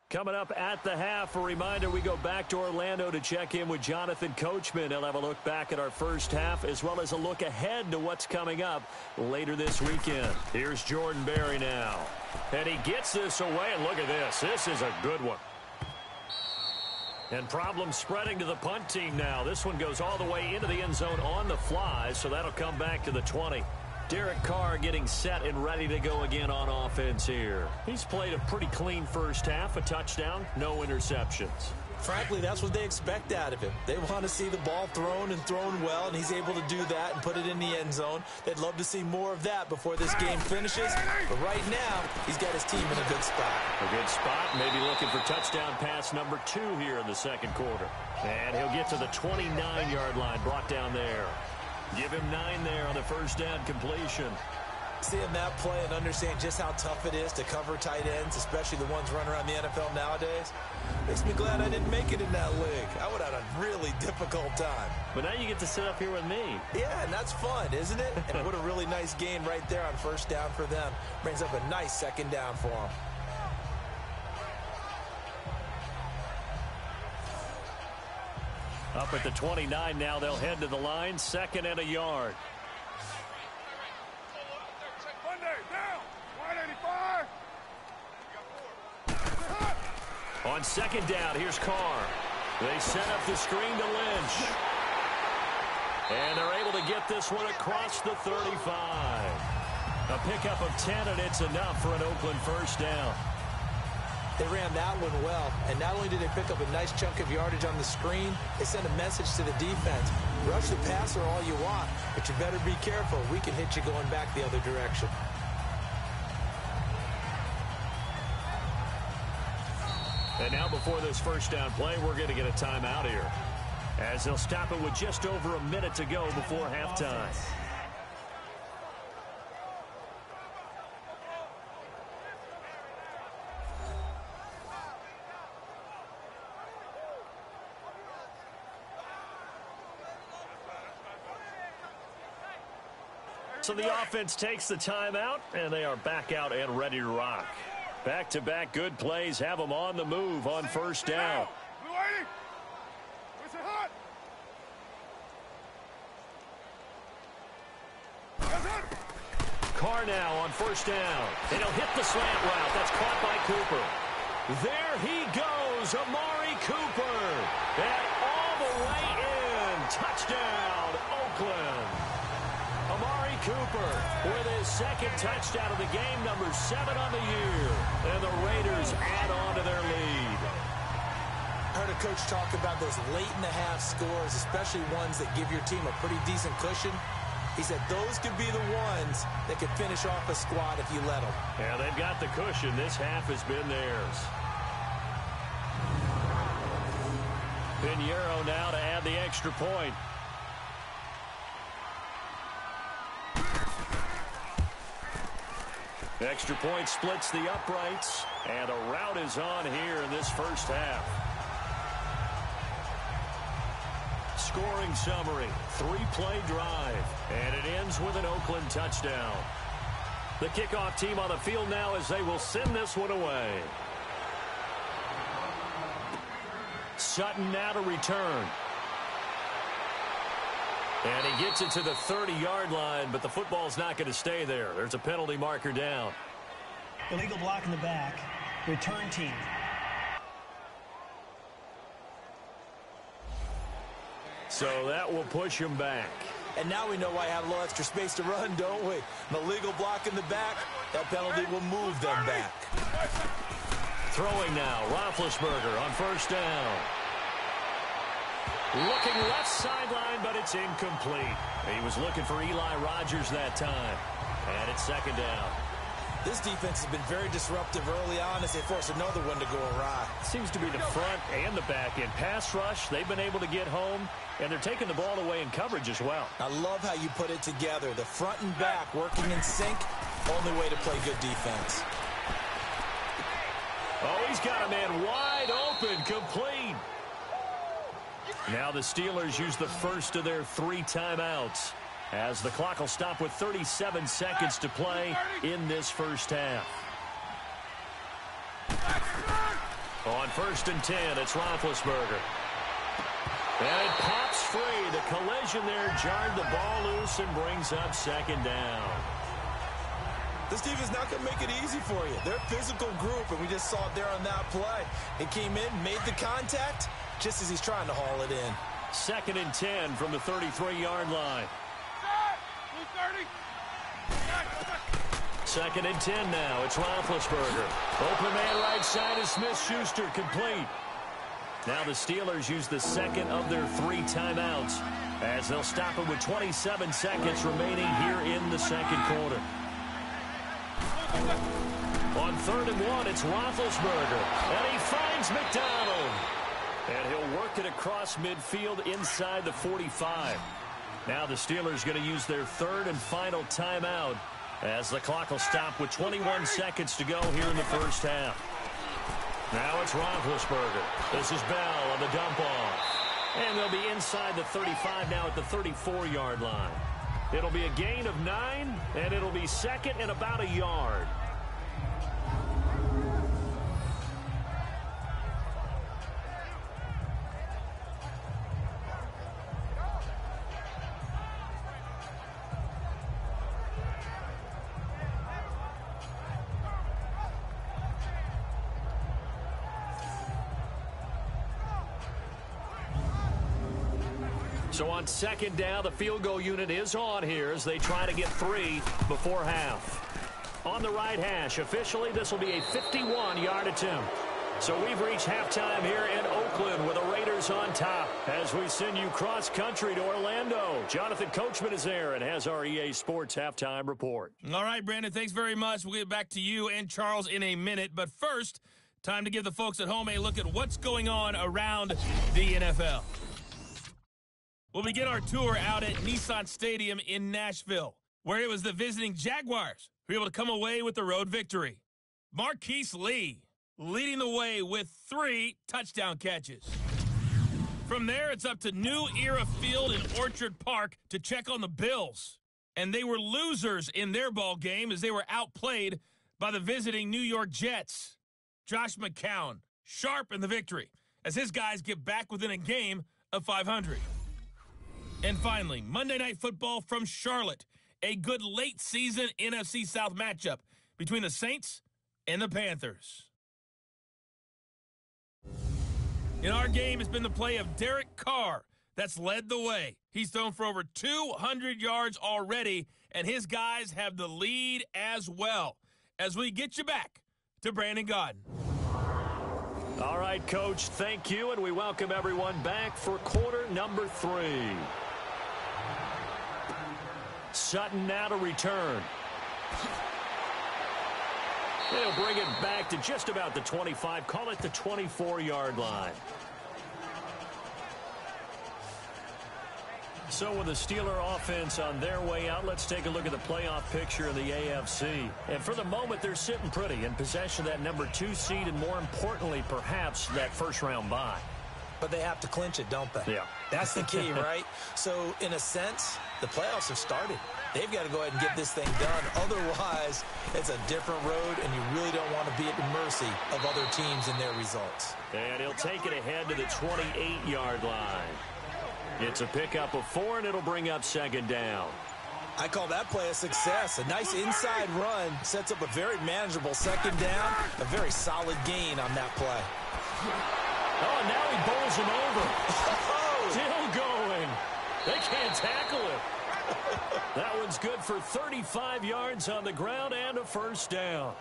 [SPEAKER 2] Coming up at the half, a reminder, we go back to Orlando to check in with Jonathan Coachman. He'll have a look back at our first half as well as a look ahead to what's coming up later this weekend. Here's Jordan Berry now. And he gets this away, and look at this. This is a good one. And problems spreading to the punt team now. This one goes all the way into the end zone on the fly, so that'll come back to the 20. Derek Carr getting set and ready to go again on offense here. He's played a pretty clean first half, a touchdown, no interceptions.
[SPEAKER 3] Frankly, that's what they expect out of him. They want to see the ball thrown and thrown well, and he's able to do that and put it in the end zone. They'd love to see more of that before this game finishes. But right now, he's got his team in a good spot.
[SPEAKER 2] A good spot, maybe looking for touchdown pass number 2 here in the second quarter. And he'll get to the 29-yard line, brought down there. Give him 9 there on the first down completion.
[SPEAKER 3] Seeing that play and understand just how tough it is to cover tight ends, especially the ones running around the NFL nowadays, makes me glad I didn't make it in that league. I would have had a really difficult time.
[SPEAKER 2] But now you get to sit up here with me.
[SPEAKER 3] Yeah, and that's fun, isn't it? And what a really nice gain right there on first down for them. Brings up a nice second down for them.
[SPEAKER 2] Up at the 29 now, they'll head to the line, 2nd and a yard. On second down, here's Carr. They set up the screen to Lynch. And they're able to get this one across the 35. A pickup of 10, and it's enough for an Oakland first down.
[SPEAKER 3] They ran that one well, and not only did they pick up a nice chunk of yardage on the screen, they sent a message to the defense. Rush the passer all you want, but you better be careful. We can hit you going back the other direction.
[SPEAKER 2] And now before this first down play, we're going to get a timeout here, as they'll stop it with just over a minute to go before halftime. So the offense takes the timeout, and they are back out and ready to rock. Back-to-back good plays have them on the move on first down. Carr now on first down. And he'll hit the slant route. That's caught by Cooper. There he goes, Amari Cooper. And all the way touchdown, Oakland. Amari Cooper with his second touchdown of the game, number 7 on the year. And the Raiders add on to their lead.
[SPEAKER 3] I heard a coach talk about those late-in-the-half scores, especially ones that give your team a pretty decent cushion. He said those could be the ones that could finish off a squad if you let them.
[SPEAKER 2] Yeah, they've got the cushion. This half has been theirs. Pinheiro now to add the extra point. Extra point splits the uprights, and a rout is on here in this first half. Scoring summary, 3-play drive, and it ends with an Oakland touchdown. The kickoff team on the field now as they will send this one away. Sutton now to return. And he gets it to the 30-yard line, but the football's not going to stay there. There's a penalty marker down.
[SPEAKER 4] Illegal block in the back. Return team.
[SPEAKER 2] So that will push him back.
[SPEAKER 3] And now we know why I have a little extra space to run, don't we? An illegal block in the back, that penalty will move them back.
[SPEAKER 2] Throwing now, Roethlisberger on first down. Looking left sideline, but it's incomplete. He was looking for Eli Rogers that time. And it's second down.
[SPEAKER 3] This defense has been very disruptive early on as they force another one to go awry.
[SPEAKER 2] Seems to be the front and the back end. Pass rush, they've been able to get home, and they're taking the ball away in coverage as well.
[SPEAKER 3] I love how you put it together. The front and back working in sync, only way to play good defense.
[SPEAKER 2] Oh, he's got a man wide open, complete. Now the Steelers use the first of their 3 timeouts as the clock will stop with 37 seconds to play in this first half. On first and 10, it's Roethlisberger. And it pops free. The collision there jarred the ball loose and brings up second down.
[SPEAKER 3] This defense is not going to make it easy for you. They're a physical group, and we just saw it there on that play. It came in, made the contact, just as he's trying to haul it in.
[SPEAKER 2] Second and 10 from the 33-yard line. Second and 10 now. It's Roethlisberger. Open man right side is Smith-Schuster, complete. Now the Steelers use the second of their 3 timeouts as they'll stop it with 27 seconds remaining here in the second quarter. On third and 1, it's Roethlisberger. And he finds McDonald. And he'll work it across midfield inside the 45. Now the Steelers going to use their third and final timeout as the clock will stop with 21 seconds to go here in the first half. Now it's Roethlisberger. This is Bell on the dump off. And they'll be inside the 35 now at the 34-yard line. It'll be a gain of 9, and it'll be second and about a yard. So on second down, the field goal unit is on here as they try to get 3 before half. On the right hash, officially, this will be a 51-yard attempt. So we've reached halftime here in Oakland with the Raiders on top as we send you cross-country to Orlando. Jonathan Coachman is there and has our EA Sports halftime report.
[SPEAKER 1] All right, Brandon, thanks very much. We'll get back to you and Charles in a minute. But first, time to give the folks at home a look at what's going on around the NFL. We'll begin our tour out at Nissan Stadium in Nashville, where it was the visiting Jaguars who were able to come away with the road victory. Marquise Lee leading the way with 3 touchdown catches. From there, it's up to New Era Field in Orchard Park to check on the Bills. And they were losers in their ball game as they were outplayed by the visiting New York Jets. Josh McCown sharp in the victory as his guys get back within a game of 500. And finally, Monday Night Football from Charlotte, a good late-season NFC South matchup between the Saints and the Panthers. In our game has been the play of Derek Carr, that's led the way. He's thrown for over 200 yards already, and his guys have the lead as well. As we get you back to Brandon Gaudin.
[SPEAKER 2] All right, Coach, thank you, and we welcome everyone back for quarter number 3. Sutton now to return. They'll bring it back to just about the 25, call it the 24-yard line. So with the Steeler offense on their way out, let's take a look at the playoff picture in the AFC. And for the moment, they're sitting pretty in possession of that number 2 seed and, more importantly, perhaps that first-round bye.
[SPEAKER 3] But they have to clinch it, don't they?
[SPEAKER 2] Yeah.
[SPEAKER 3] That's the key, right? So, in a sense, the playoffs have started. They've got to go ahead and get this thing done. Otherwise, it's a different road, and you really don't want to be at the mercy of other teams and their results.
[SPEAKER 2] And he'll take it ahead to the 28-yard line. It's a pickup of 4, and it'll bring up second down.
[SPEAKER 3] I call that play a success. A nice inside run sets up a very manageable second down, a very solid gain on that play.
[SPEAKER 2] Oh, now he bowls him over. Still going. They can't tackle him. That one's good for 35 yards on the ground and a first down.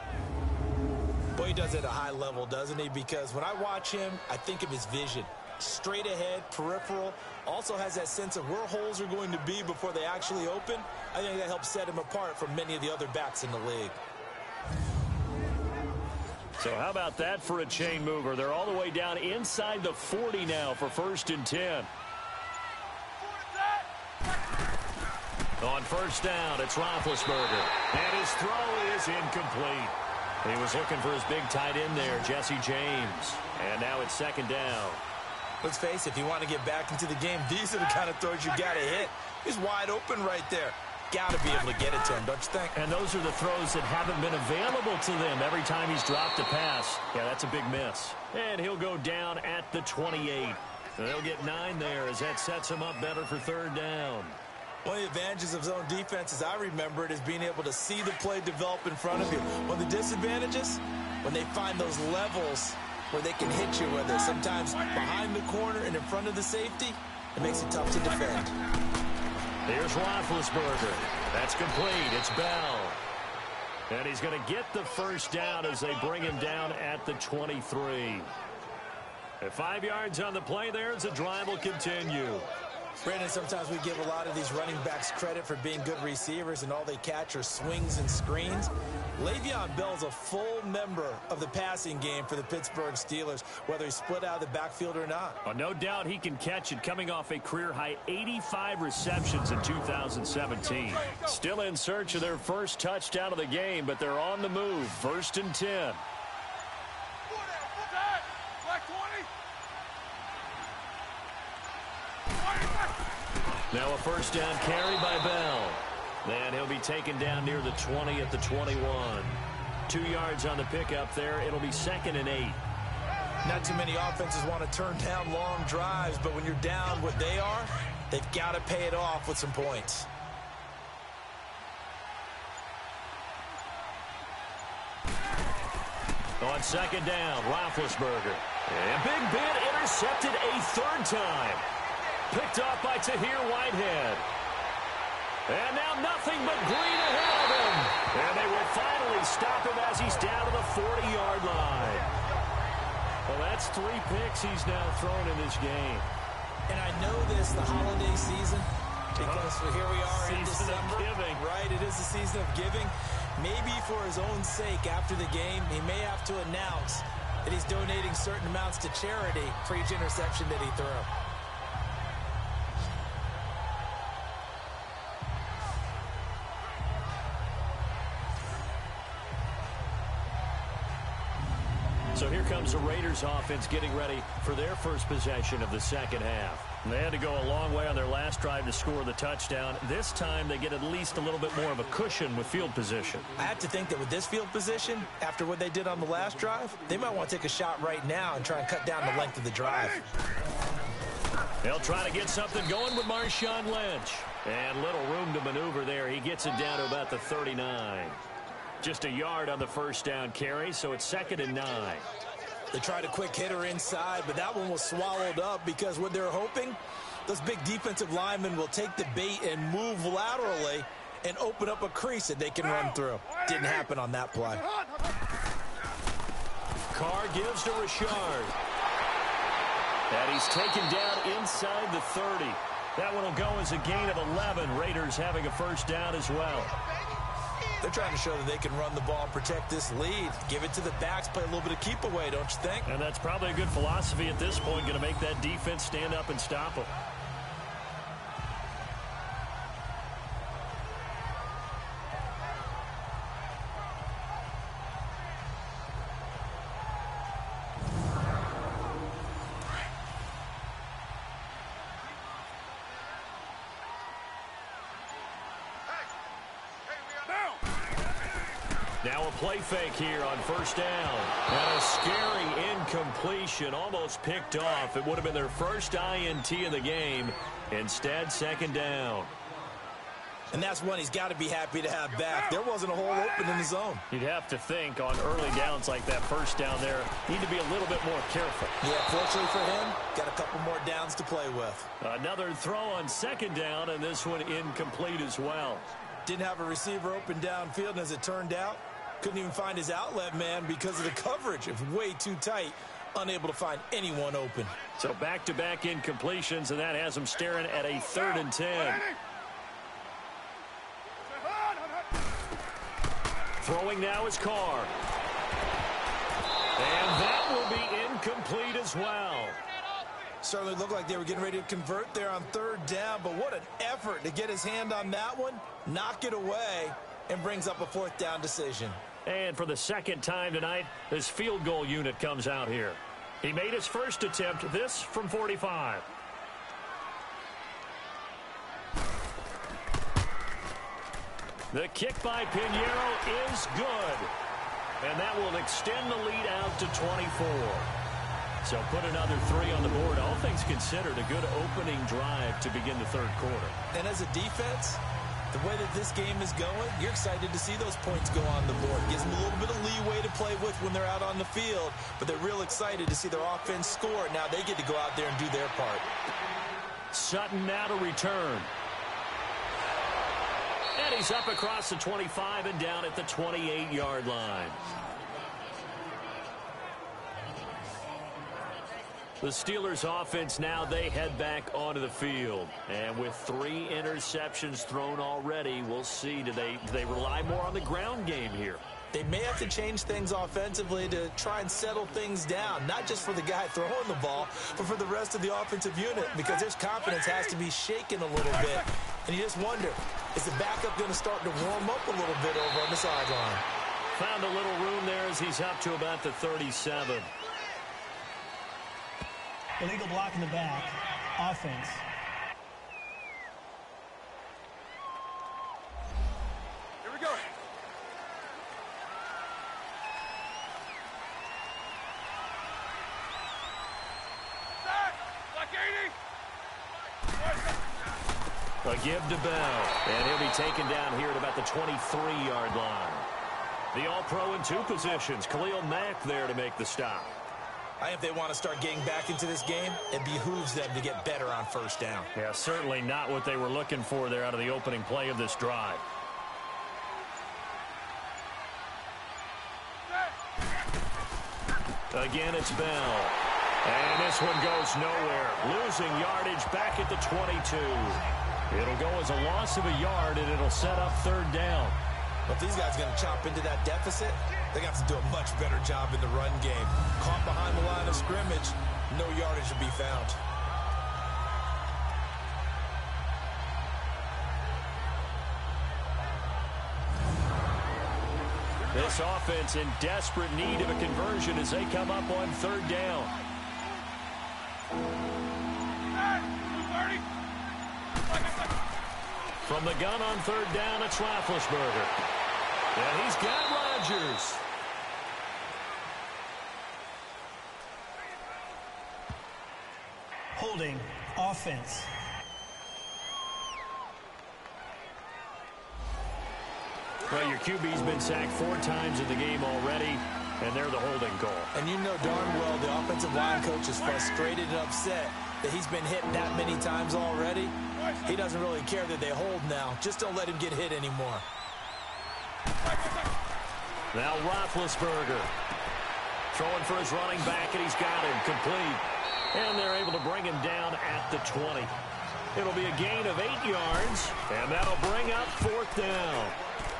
[SPEAKER 3] Boy, he does it at a high level, doesn't he? Because when I watch him, I think of his vision. Straight ahead, peripheral, also has that sense of where holes are going to be before they actually open. I think that helps set him apart from many of the other backs in the league.
[SPEAKER 2] So how about that for a chain mover? They're all the way down inside the 40 now for 1st and 10. On first down, it's Roethlisberger. And his throw is incomplete. He was looking for his big tight end there, Jesse James. And now it's second down.
[SPEAKER 3] Let's face it, if you want to get back into the game, these are the kind of throws you got to hit. He's wide open right there. Got to be able to get it to him, don't you think?
[SPEAKER 2] And those are the throws that haven't been available to them every time he's dropped a pass. Yeah, that's a big miss. And he'll go down at the 28. They'll get 9 there as that sets him up better for third down.
[SPEAKER 3] One of the advantages of zone defense, as I remember it, is being able to see the play develop in front of you. One of the disadvantages, when they find those levels where they can hit you with it. Sometimes behind the corner and in front of the safety, it makes it tough to defend.
[SPEAKER 2] Here's Roethlisberger. That's complete. It's Bell. And he's going to get the first down as they bring him down at the 23. At 5 yards on the play there as the drive will continue.
[SPEAKER 3] Brandon, sometimes we give a lot of these running backs credit for being good receivers and all they catch are swings and screens. Le'Veon Bell's a full member of the passing game for the Pittsburgh Steelers, whether he's split out of the backfield or not.
[SPEAKER 2] Well, no doubt he can catch it, coming off a career-high 85 receptions in 2017. Still in search of their first touchdown of the game, but they're on the move. 1st and 10. Now a first down carry by Bell. And he'll be taken down near the 20 at the 21. 2 yards on the pickup there. It'll be 2nd and 8.
[SPEAKER 3] Not too many offenses want to turn down long drives, but when you're down what they are, they've got to pay it off with some points.
[SPEAKER 2] On second down, Roethlisberger. And Big Ben intercepted a 3rd time. Picked off by Tahir Whitehead. And now nothing but green ahead of him. And they will finally stop him as he's down to the 40-yard line. Well, that's 3 picks he's now thrown in this game.
[SPEAKER 3] And I know this, the holiday season, because here we are in December.
[SPEAKER 2] Giving.
[SPEAKER 3] Right, it is the season of giving. Maybe for his own sake after the game, he may have to announce that he's donating certain amounts to charity for each interception that he threw.
[SPEAKER 2] So here comes the Raiders offense getting ready for their first possession of the second half. They had to go a long way on their last drive to score the touchdown. This time they get at least a little bit more of a cushion with field position.
[SPEAKER 3] I have to think that with this field position, after what they did on the last drive, they might want to take a shot right now and try and cut down the length of the drive.
[SPEAKER 2] They'll try to get something going with Marshawn Lynch. And little room to maneuver there. He gets it down to about the 39. Just a yard on the first down carry, so it's 2nd and 9.
[SPEAKER 3] They tried a quick hitter inside, but that one was swallowed up because what they're hoping Those big defensive linemen will take the bait and move laterally and open up a crease that they can run through. Didn't happen on that play.
[SPEAKER 2] Carr gives to Richard. And he's taken down inside the 30. That one will go as a gain of 11. Raiders having a first down as well.
[SPEAKER 3] They're trying to show that they can run the ball, protect this lead. Give it to the backs, play a little bit of keep away, don't you think?
[SPEAKER 2] And that's probably a good philosophy at this point, going to make that defense stand up and stop them. Now a play fake here on first down. And a scary incompletion, almost picked off. It would have been their first INT in the game. Instead, second down.
[SPEAKER 3] And that's one he's got to be happy to have back. There wasn't a hole open in the zone.
[SPEAKER 2] You'd have to think on early downs like that first down there, need to be a little bit more careful.
[SPEAKER 3] Yeah, fortunately for him, got a couple more downs to play with.
[SPEAKER 2] Another throw on second down, and this one incomplete as well.
[SPEAKER 3] Didn't have a receiver open downfield, and as it turned out, couldn't even find his outlet man because of the coverage. It was way too tight, unable to find anyone open.
[SPEAKER 2] So back-to-back incompletions, and that has him staring at a 3rd and 10. Throwing now is Carr. And that will be incomplete as well.
[SPEAKER 3] Certainly looked like they were getting ready to convert there on 3rd down, but what an effort to get his hand on that one, knock it away, and brings up a 4th down decision.
[SPEAKER 2] And for the second time tonight, his field goal unit comes out here. He made his first attempt, this from 45. The kick by Pinheiro is good. And that will extend the lead out to 24. So put another 3 on the board. All things considered, a good opening drive to begin the 3rd quarter.
[SPEAKER 3] And as a defense, the way that this game is going, you're excited to see those points go on the board. Gives them a little bit of leeway to play with when they're out on the field, but they're real excited to see their offense score. Now they get to go out there and do their part.
[SPEAKER 2] Sutton now to return. And he's up across the 25 and down at the 28-yard line. The Steelers offense now, they head back onto the field. And with 3 interceptions thrown already, we'll see. Do they rely more on the ground game here?
[SPEAKER 3] They may have to change things offensively to try and settle things down, not just for the guy throwing the ball, but for the rest of the offensive unit, because their confidence has to be shaken a little bit. And you just wonder, is the backup going to start to warm up a little bit over on the sideline?
[SPEAKER 2] Found a little room there as he's up to about the 37.
[SPEAKER 4] Illegal block in the back. Offense.
[SPEAKER 5] Here we go. Block 80.
[SPEAKER 2] A give to Bell. And he'll be taken down here at about the 23-yard line. The All-Pro in 2 positions. Khalil Mack there to make the stop.
[SPEAKER 3] I think if they want to start getting back into this game, it behooves them to get better on first down.
[SPEAKER 2] Yeah, certainly not what they were looking for there out of the opening play of this drive. Again, it's Bell. And this one goes nowhere. Losing yardage back at the 22. It'll go as a loss of a yard, and it'll set up 3rd down.
[SPEAKER 3] But if these guys are going to chop into that deficit, they got to do a much better job in the run game. Caught behind the line of scrimmage, no yardage to be found.
[SPEAKER 2] This offense in desperate need of a conversion as they come up on 3rd down. From the gun on 3rd down, it's Roethlisberger. And he's got Rodgers.
[SPEAKER 4] Holding. Offense.
[SPEAKER 2] Well, your QB's been sacked 4 times in the game already, and they're the holding call.
[SPEAKER 3] And you know darn well the offensive line coach is frustrated and upset that he's been hit that many times already. He doesn't really care that they hold now. Just don't let him get hit anymore.
[SPEAKER 2] Now Roethlisberger throwing for his running back, and he's got him complete. And they're able to bring him down at the 20. It'll be a gain of 8 yards, and that'll bring up 4th down.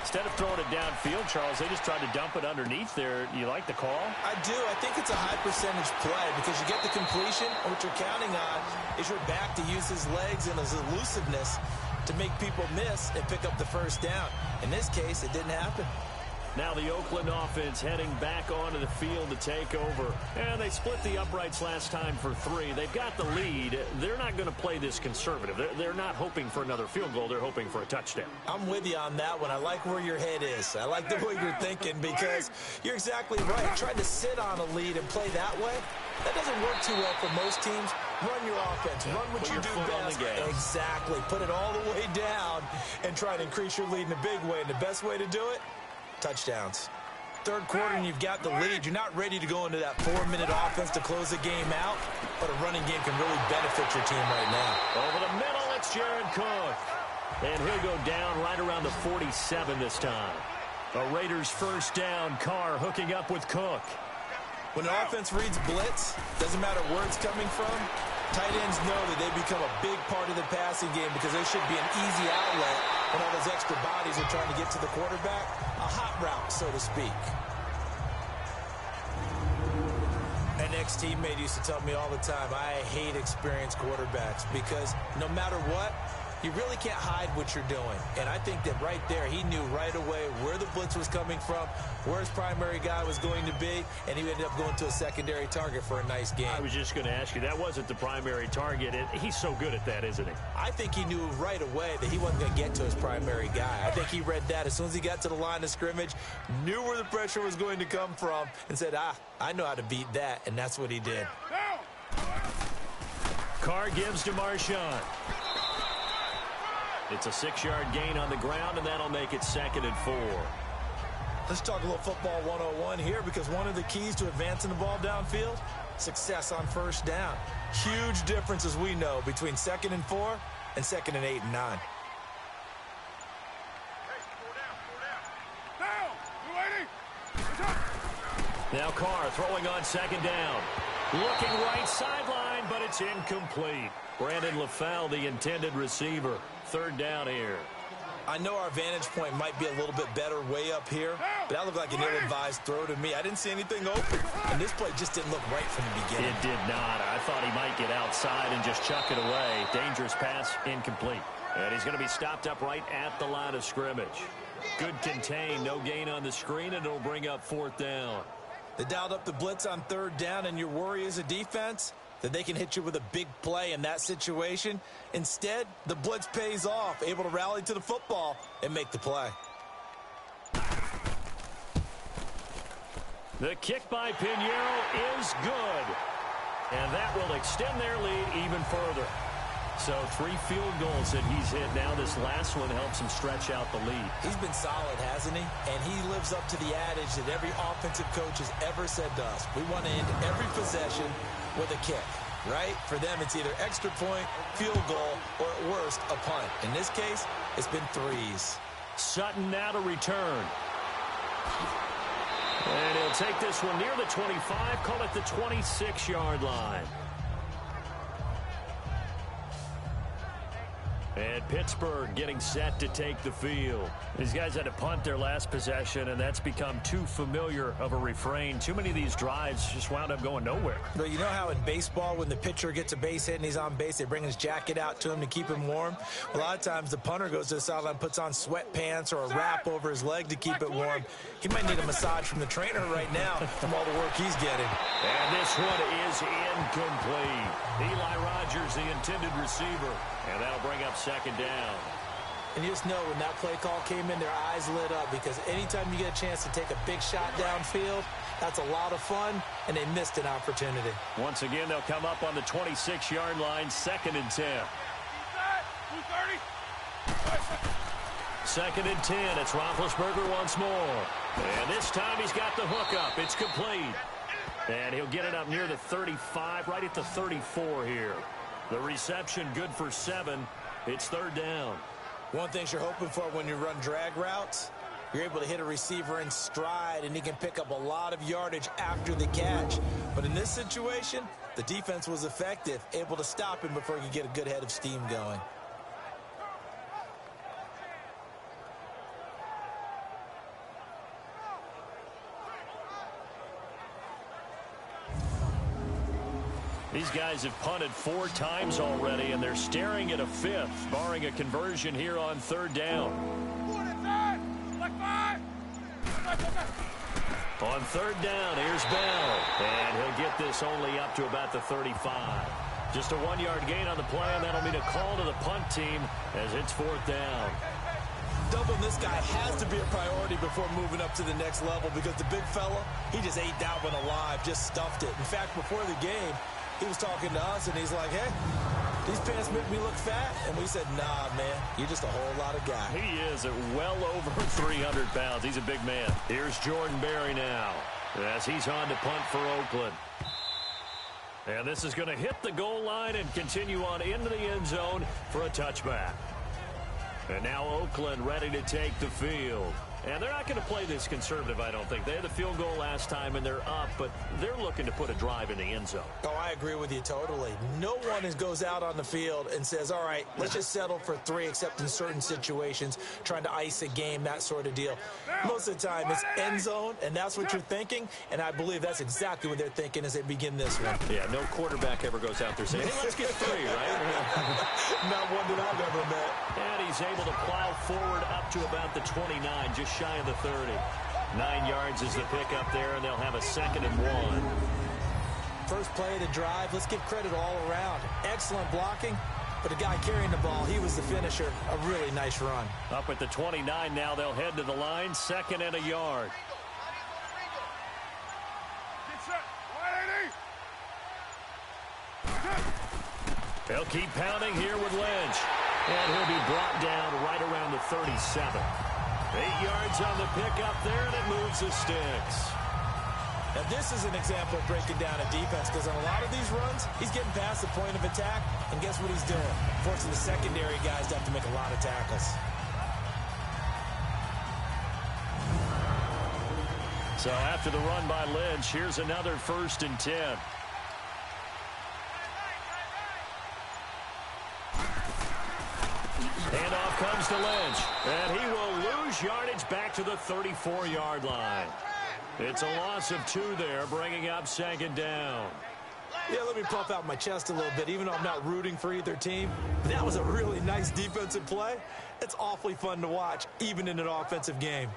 [SPEAKER 2] Instead of throwing it downfield, Charles, they just tried to dump it underneath there. You like the call?
[SPEAKER 3] I do. I think it's a high percentage play because you get the completion, and what you're counting on is your back to use his legs and his elusiveness to make people miss and pick up the first down. In this case, it didn't happen.
[SPEAKER 2] Now the Oakland offense heading back onto the field to take over. And they split the uprights last time for 3. They've got the lead. They're not going to play this conservative. They're not hoping for another field goal. They're hoping for a touchdown.
[SPEAKER 3] I'm with you on that one. I like where your head is. I like the way you're thinking because you're exactly right. Trying to sit on a lead and play that way, that doesn't work too well for most teams. Run your offense. Run what you do best. Exactly. Put it all the way down and try to increase your lead in a big way. And the best way to do it, touchdowns. Third quarter and you've got the lead. You're not ready to go into that 4-minute offense to close the game out, but a running game can really benefit your team right now.
[SPEAKER 2] Over the middle, it's Jared Cook. And he'll go down right around the 47 this time. A Raiders first down. Carr hooking up with Cook.
[SPEAKER 3] When an offense reads blitz, doesn't matter where it's coming from, tight ends know that they become a big part of the passing game because they should be an easy outlet when all those extra bodies are trying to get to the quarterback. A hot route, so to speak. An ex-teammate used to tell me all the time, I hate experienced quarterbacks because no matter what, you really can't hide what you're doing. And I think that right there, he knew right away where the blitz was coming from, where his primary guy was going to be, and he ended up going to a secondary target for a nice game.
[SPEAKER 2] I was just going to ask you, that wasn't the primary target. He's so good at that, isn't he?
[SPEAKER 3] I think he knew right away that he wasn't going to get to his primary guy. I think he read that as soon as he got to the line of scrimmage, knew where the pressure was going to come from, and said, I know how to beat that, and that's what he did.
[SPEAKER 2] Carr gives to Marshawn. It's a 6-yard gain on the ground, and that'll make it 2nd and 4.
[SPEAKER 3] Let's talk a little football 101 here because one of the keys to advancing the ball downfield, success on first down. Huge difference, as we know, between 2nd and 4 and 2nd and 8 and 9.
[SPEAKER 2] Now Carr throwing on 2nd down. Looking right sideline, but it's incomplete. Brandon LaFell, the intended receiver. 3rd down here.
[SPEAKER 3] I know our vantage point might be a little bit better way up here, but that looked like an ill-advised throw to me. I didn't see anything open, and this play just didn't look right from the beginning.
[SPEAKER 2] It did not. I thought he might get outside and just chuck it away. Dangerous pass, incomplete. And he's going to be stopped up right at the line of scrimmage. Good contain, no gain on the screen, and it'll bring up 4th down.
[SPEAKER 3] They dialed up the blitz on 3rd down, and your worry as a defense that they can hit you with a big play in that situation. Instead, the blitz pays off, able to rally to the football and make the play.
[SPEAKER 2] The kick by Pinheiro is good. And that will extend their lead even further. So 3 field goals that he's hit now. This last one helps him stretch out the lead.
[SPEAKER 3] He's been solid, hasn't he? And he lives up to the adage that every offensive coach has ever said to us. We want to end every possession with a kick, right? For them, it's either extra point, field goal, or at worst, a punt. In this case, it's been 3s.
[SPEAKER 2] Sutton now to return. And he'll take this one near the 25, call it the 26-yard line. And Pittsburgh getting set to take the field. These guys had to punt their last possession, and that's become too familiar of a refrain. Too many of these drives just wound up going nowhere.
[SPEAKER 3] But you know how in baseball, when the pitcher gets a base hit and he's on base, they bring his jacket out to him to keep him warm? A lot of times the punter goes to the sideline, puts on sweatpants or a wrap over his leg to keep it warm. He might need a massage from the trainer right now from all the work he's getting.
[SPEAKER 2] And this one is incomplete. Eli Rogers, the intended receiver. And that'll bring up 2nd down.
[SPEAKER 3] And you just know when that play call came in, their eyes lit up because anytime you get a chance to take a big shot downfield, that's a lot of fun, and they missed an opportunity.
[SPEAKER 2] Once again, they'll come up on the 26-yard line, 2nd and 10. 2nd and 10. It's Roethlisberger once more. And this time he's got the hook up. It's complete. And he'll get it up near the 35, right at the 34 here. The reception good for 7. It's third down.
[SPEAKER 3] One thing you're hoping for when you run drag routes, you're able to hit a receiver in stride, and he can pick up a lot of yardage after the catch. But in this situation, the defense was effective, able to stop him before he could get a good head of steam going.
[SPEAKER 2] These guys have punted 4 times already, and they're staring at a 5th, barring a conversion here on third down. On third down, here's Bell, and he'll get this only up to about the 35. Just a 1-yard gain on the play, and that'll mean a call to the punt team as it's fourth down.
[SPEAKER 3] Doubling this guy has to be a priority before moving up to the next level, because the big fella, he just ate that one alive, just stuffed it. In fact, before the game, he was talking to us, and he's like, hey, these pants make me look fat. And we said, nah, man, you're just a whole lot of guy.
[SPEAKER 2] He is at well over 300 pounds. He's a big man. Here's Jordan Berry now as he's on to punt for Oakland. And this is going to hit the goal line and continue on into the end zone for a touchback. And now Oakland ready to take the field. And they're not going to play this conservative, I don't think. They had the field goal last time, and they're up, but they're looking to put a drive in the end zone.
[SPEAKER 3] Oh, I agree with you totally. No one goes out on the field and says, all right, let's just settle for 3, except in certain situations, trying to ice a game, that sort of deal. Most of the time, it's end zone, and that's what you're thinking, and I believe that's exactly what they're thinking as they begin this one.
[SPEAKER 2] Yeah, no quarterback ever goes out there saying, hey, let's get 3, right?
[SPEAKER 3] Not one that I've ever met.
[SPEAKER 2] And he's able to plow forward up to about the 29, just shy of the 30. 9 yards is the pickup there, and they'll have a 2nd and 1.
[SPEAKER 3] First play of the drive, let's give credit all around. Excellent blocking, but the guy carrying the ball, he was the finisher. A really nice run.
[SPEAKER 2] Up at the 29 now, they'll head to the line, 2nd and a yard. They'll keep pounding here with Lynch. And he'll be brought down right around the 37. 8 yards on the pickup there, and it moves the sticks.
[SPEAKER 3] Now, this is an example of breaking down a defense, because on a lot of these runs, he's getting past the point of attack, and guess what he's doing? Forcing the secondary guys to have to make a lot of tackles.
[SPEAKER 2] So after the run by Lynch, here's another 1st and 10. Handoff comes to Lynch, and he will lose yardage back to the 34-yard line. It's a loss of 2 there, bringing up 2nd down.
[SPEAKER 3] Yeah, let me puff out my chest a little bit, even though I'm not rooting for either team. That was a really nice defensive play. It's awfully fun to watch, even in an offensive game.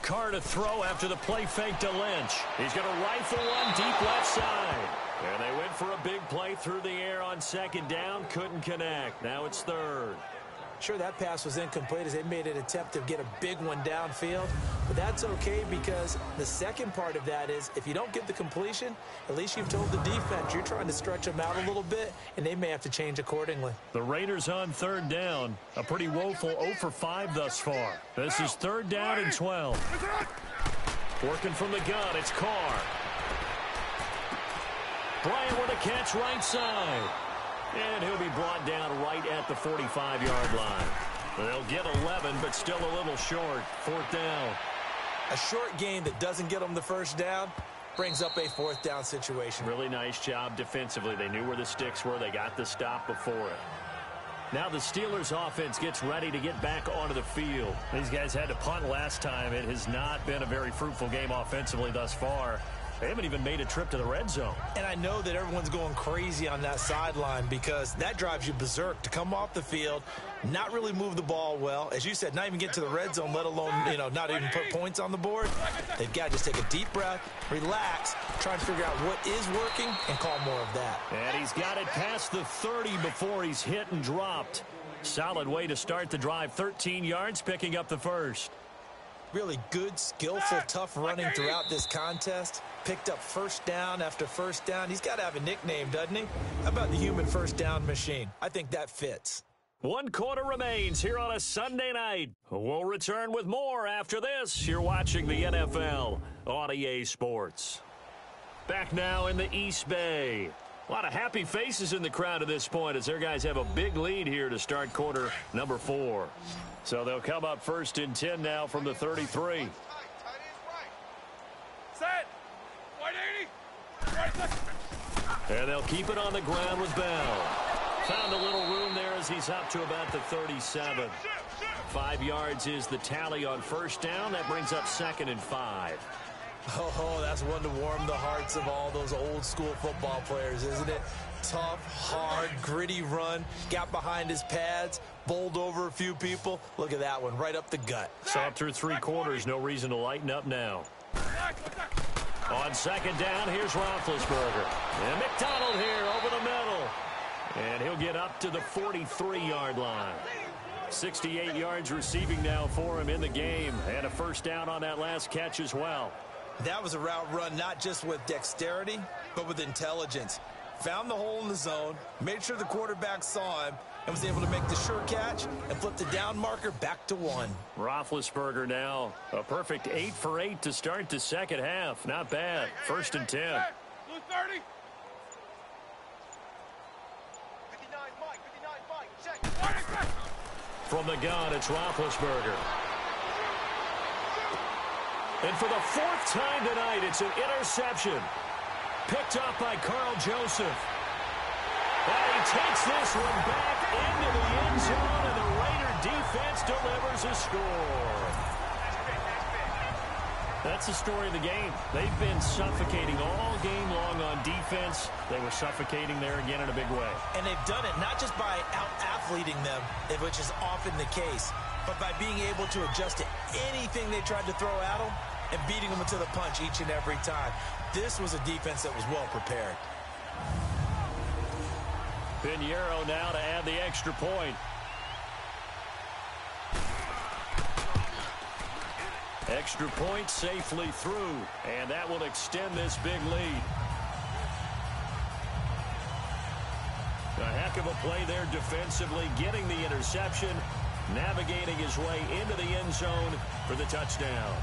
[SPEAKER 2] Carr to throw after the play fake to Lynch. He's going to rifle one deep left side. And they went for a big play through the air on 2nd down. Couldn't connect. Now it's 3rd.
[SPEAKER 3] Sure, that pass was incomplete as they made an attempt to get a big one downfield. But that's okay, because the second part of that is if you don't get the completion, at least you've told the defense you're trying to stretch them out a little bit, and they may have to change accordingly.
[SPEAKER 2] The Raiders on 3rd down. A pretty woeful 0 for 5 thus far. This is 3rd down and 12. Working from the gun, it's Carr. Bryant with a catch right side. And he'll be brought down right at the 45-yard line. They'll get 11, but still a little short. 4th down.
[SPEAKER 3] A short gain that doesn't get them the 1st down brings up a 4th down situation.
[SPEAKER 2] Really nice job defensively. They knew where the sticks were. They got the stop before it. Now the Steelers offense gets ready to get back onto the field. These guys had to punt last time. It has not been a very fruitful game offensively thus far. They haven't even made a trip to the red zone. And
[SPEAKER 3] I know that everyone's going crazy on that sideline, because that drives you berserk to come off the field, not really move the ball well. As you said, not even get to the red zone, let alone, not even put points on the board. They've got to just take a deep breath, relax, try and figure out what is working, and call more of that.
[SPEAKER 2] And he's got it past the 30 before he's hit and dropped. Solid way to start the drive. 13 yards, picking up the 1st.
[SPEAKER 3] Really good, skillful, tough running throughout this contest. Picked up first down after first down. He's got to have a nickname, doesn't he? How about the human first down machine? I think that fits.
[SPEAKER 2] 1 quarter remains here on a Sunday night. We'll return with more after this. You're watching the NFL on EA Sports. Back now in the East Bay. A lot of happy faces in the crowd at this point as their guys have a big lead here to start quarter number 4. So they'll come up first and 10 now from the 33.
[SPEAKER 5] Set. 180.
[SPEAKER 2] And they'll keep it on the ground with Bell. Found a little room there as he's up to about the 37. 5 yards is the tally on first down. That brings up 2nd and 5.
[SPEAKER 3] Oh, that's one to warm the hearts of all those old school football players, isn't it? Tough, hard, gritty run. Got behind his pads, bowled over a few people. Look at that one, right up the gut.
[SPEAKER 2] So up through 3 quarters, no reason to lighten up now. On 2nd down, here's Roethlisberger. And McDonald here over the middle. And he'll get up to the 43-yard line. 68 yards receiving now for him in the game. And a first down on that last catch as well.
[SPEAKER 3] That was a route run not just with dexterity, but with intelligence. Found the hole in the zone, made sure the quarterback saw him, and was able to make the sure catch and flip the down marker back to 1.
[SPEAKER 2] Roethlisberger now a perfect 8 for 8 to start the second half. Not bad. 1st and 10.
[SPEAKER 5] Blue 30. 59 Mike.
[SPEAKER 2] From the gun, it's Roethlisberger. And for the 4th time tonight, it's an interception. Picked up by Carl Joseph. And he takes this one back into the end zone, and the Raider defense delivers a score. That's the story of the game. They've been suffocating all game long on defense. They were suffocating there again in a big way.
[SPEAKER 3] And they've done it not just by out-athleting them, which is often the case, but by being able to adjust to anything they tried to throw at them and beating them to the punch each and every time. This was a defense that was well prepared.
[SPEAKER 2] Pinheiro now to add the extra point. Extra point safely through, and that will extend this big lead. A heck of a play there defensively, getting the interception, navigating his way into the end zone for the touchdown.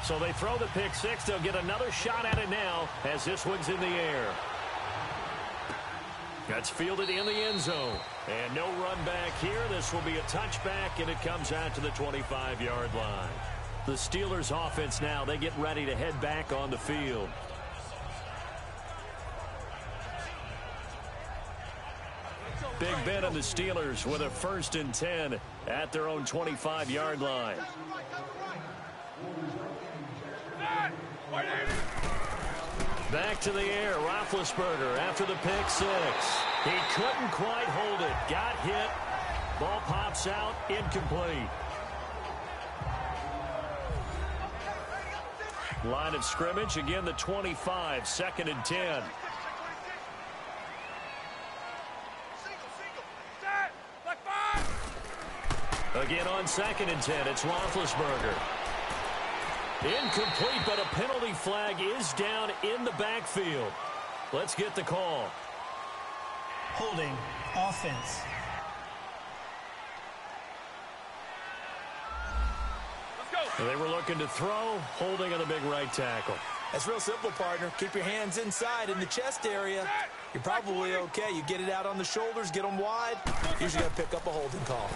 [SPEAKER 2] So they throw the pick six. They'll get another shot at it now as this one's in the air. That's fielded in the end zone. And no run back here. This will be a touchback, and it comes out to the 25-yard line. The Steelers offense now, they get ready to head back on the field. Big Ben and the Steelers with a 1st and 10 at their own 25-yard line. Back to the air, Roethlisberger after the pick six. He couldn't quite hold it. Got hit. Ball pops out, incomplete. Line of scrimmage, again the 25, 2nd and 10. Again on 2nd and 10, it's Roethlisberger. Incomplete, but a penalty flag is down in the backfield. Let's get the call.
[SPEAKER 4] Holding, offense.
[SPEAKER 5] Let's go.
[SPEAKER 2] They were looking to throw, holding on the big right tackle.
[SPEAKER 3] That's real simple, partner. Keep your hands inside in the chest area. You're probably okay. You get it out on the shoulders, get them wide. Usually got to pick up a holding call.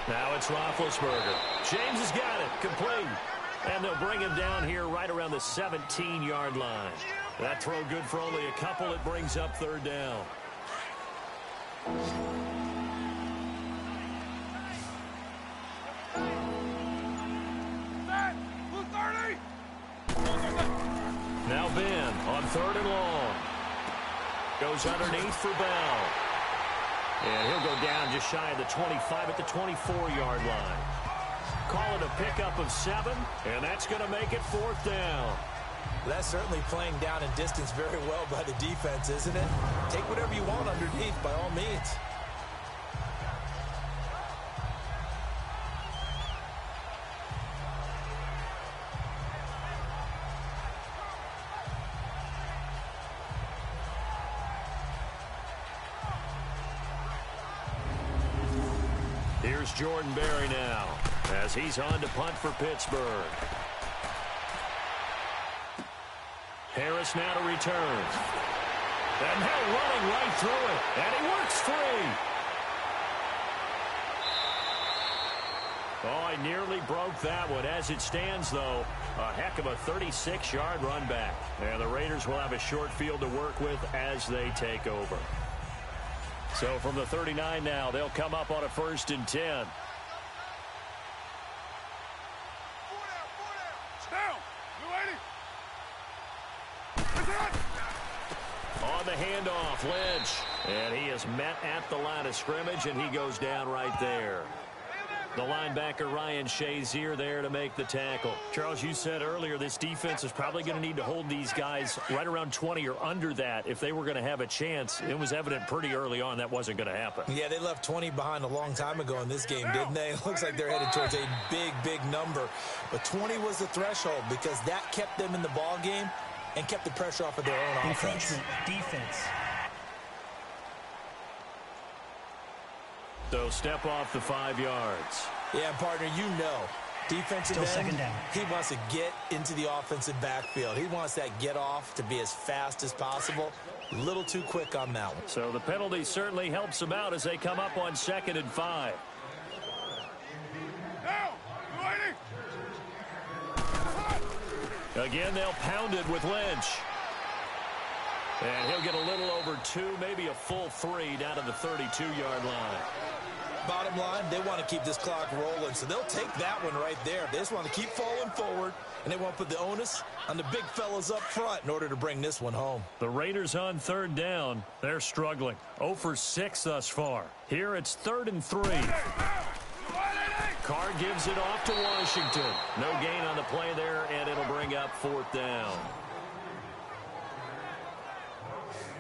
[SPEAKER 2] Now it's Roethlisberger. James has got it, complete. And they'll bring him down here right around the 17-yard line. That throw good for only a couple. It brings up 3rd down. Now Ben on 3rd and long. Goes underneath for Bell. And he'll go down just shy of the 25 at the 24-yard line. Call it a pickup of 7, and that's going to make it 4th down.
[SPEAKER 3] That's certainly playing down in distance very well by the defense, isn't it? Take whatever you want underneath by all means.
[SPEAKER 2] Here's Jordan Berry now as he's on to punt for Pittsburgh. Harris now to return. And now running right through it. And he works free. Oh, I nearly broke that one. As it stands, though, a heck of a 36-yard run back. And the Raiders will have a short field to work with as they take over. So from the 39 now, they'll come up on a 1st and 10. On the handoff, Lynch. And he is met at the line of scrimmage, and he goes down right there. The linebacker, Ryan Shazier, there to make the tackle. Charles, you said earlier this defense is probably going to need to hold these guys right around 20 or under that if they were going to have a chance. It was evident pretty early on that wasn't going to happen.
[SPEAKER 3] Yeah, they left 20 behind a long time ago in this game, didn't they? It looks like they're headed towards a big, big number. But 20 was the threshold because that kept them in the ball game and kept the pressure off of their own offense.
[SPEAKER 4] Defense.
[SPEAKER 2] So step off the 5 yards.
[SPEAKER 3] Yeah, partner, you know, defensive
[SPEAKER 4] Still
[SPEAKER 3] end,
[SPEAKER 4] second down.
[SPEAKER 3] he wants to get into the offensive backfield. He wants that get off to be as fast as possible. A little too quick on that one.
[SPEAKER 2] So the penalty certainly helps them out as they come up on 2nd and 5. Again, they'll pound it with Lynch. And he'll get a little over 2, maybe a full 3 down to the 32-yard line.
[SPEAKER 3] Bottom line, they want to keep this clock rolling, so they'll take that one right there. They just want to keep falling forward, and they want to put the onus on the big fellas up front in order to bring this one home.
[SPEAKER 2] The Raiders on 3rd down. They're struggling. 0 for 6 thus far. Here it's 3rd and 3. Carr gives it off to Washington. No gain on the play there, and it'll bring up 4th down.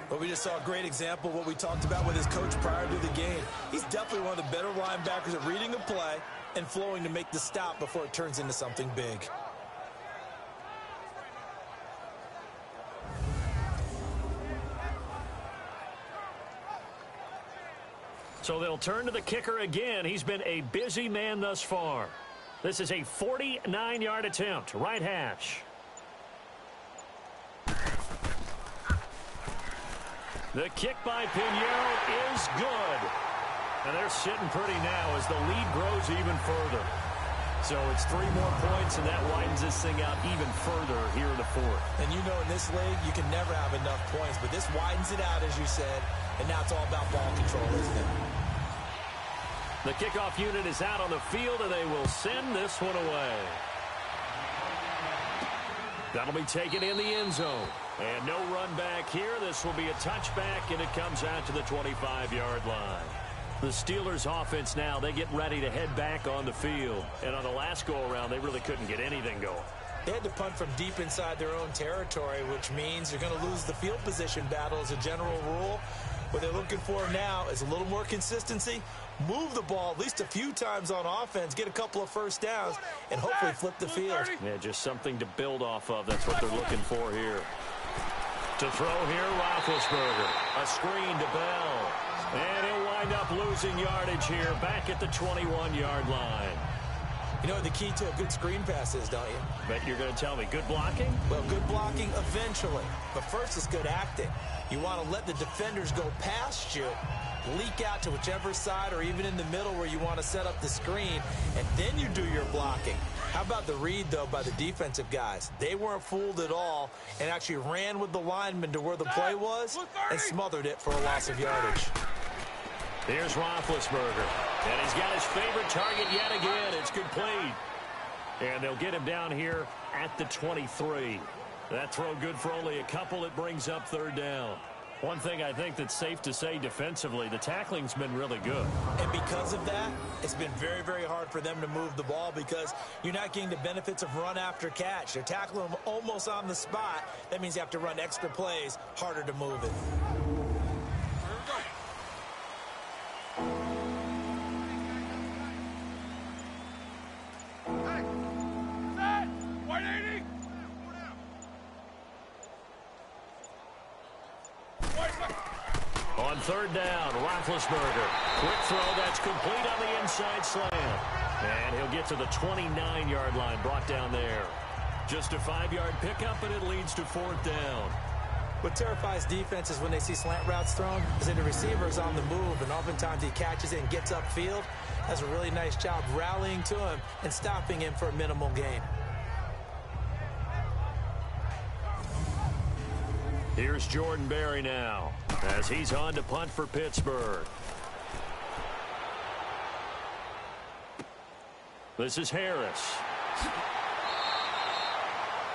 [SPEAKER 3] But we just saw a great example of what we talked about with his coach prior to the game. He's definitely one of the better linebackers at reading a play and flowing to make the stop before it turns into something big.
[SPEAKER 2] So they'll turn to the kicker again. He's been a busy man thus far. This is a 49-yard attempt, right hash. The kick by Pinheiro is good. And they're sitting pretty now as the lead grows even further. So it's 3 more points, and that widens this thing out even further here in the 4th.
[SPEAKER 3] And you know in this league, you can never have enough points, but this widens it out, as you said, and now it's all about ball control, isn't it?
[SPEAKER 2] The kickoff unit is out on the field, and they will send this one away. That'll be taken in the end zone. And no run back here. This will be a touchback, and it comes out to the 25-yard line. The Steelers' offense now, they get ready to head back on the field. And on the last go-around, they really couldn't get anything going.
[SPEAKER 3] They had to punt from deep inside their own territory, which means you're going to lose the field position battle as a general rule. What they're looking for now is a little more consistency, move the ball at least a few times on offense, get a couple of first downs, and hopefully flip the field.
[SPEAKER 2] Yeah, just something to build off of. That's what they're looking for here. To throw here, Roethlisberger. A screen to Bell. And he'll wind up losing yardage here back at the 21-yard line.
[SPEAKER 3] You know what the key to a good screen pass is, don't you?
[SPEAKER 2] Bet you're going to tell me. Good blocking?
[SPEAKER 3] Well, good blocking eventually. But first is good acting. You want to let the defenders go past you, leak out to whichever side or even in the middle where you want to set up the screen, and then you do your blocking. How about the read, though, by the defensive guys? They weren't fooled at all and actually ran with the lineman to where the play was and smothered it for a loss of yardage.
[SPEAKER 2] Here's Roethlisberger. And he's got his favorite target yet again. It's complete. And they'll get him down here at the 23. That throw good for only a couple. It brings up 3rd down. One thing I think that's safe to say defensively, the tackling's been really good.
[SPEAKER 3] And because of that, it's been very, very hard for them to move the ball because you're not getting the benefits of run after catch. They're tackling them almost on the spot. That means you have to run extra plays, harder to move it.
[SPEAKER 2] On third down, Roethlisberger. Quick throw that's complete on the inside slant. And he'll get to the 29-yard line, brought down there. Just a 5-yard pickup, and it leads to fourth down.
[SPEAKER 3] What terrifies defenses when they see slant routes thrown is that the receiver is on the move, and oftentimes he catches it and gets upfield. Does a really nice job rallying to him and stopping him for a minimal gain.
[SPEAKER 2] Here's Jordan Berry now as he's on to punt for Pittsburgh. This is Harris.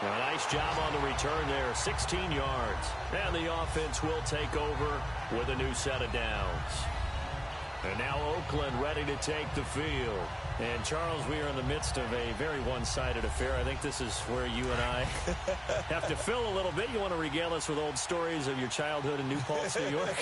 [SPEAKER 2] A nice job on the return there, 16 yards. And the offense will take over with a new set of downs. And now Oakland ready to take the field. And, Charles, we are in the midst of a very one-sided affair. I think this is where you and I have to fill a little bit. You want to regale us with old stories of your childhood in New Paltz, New York?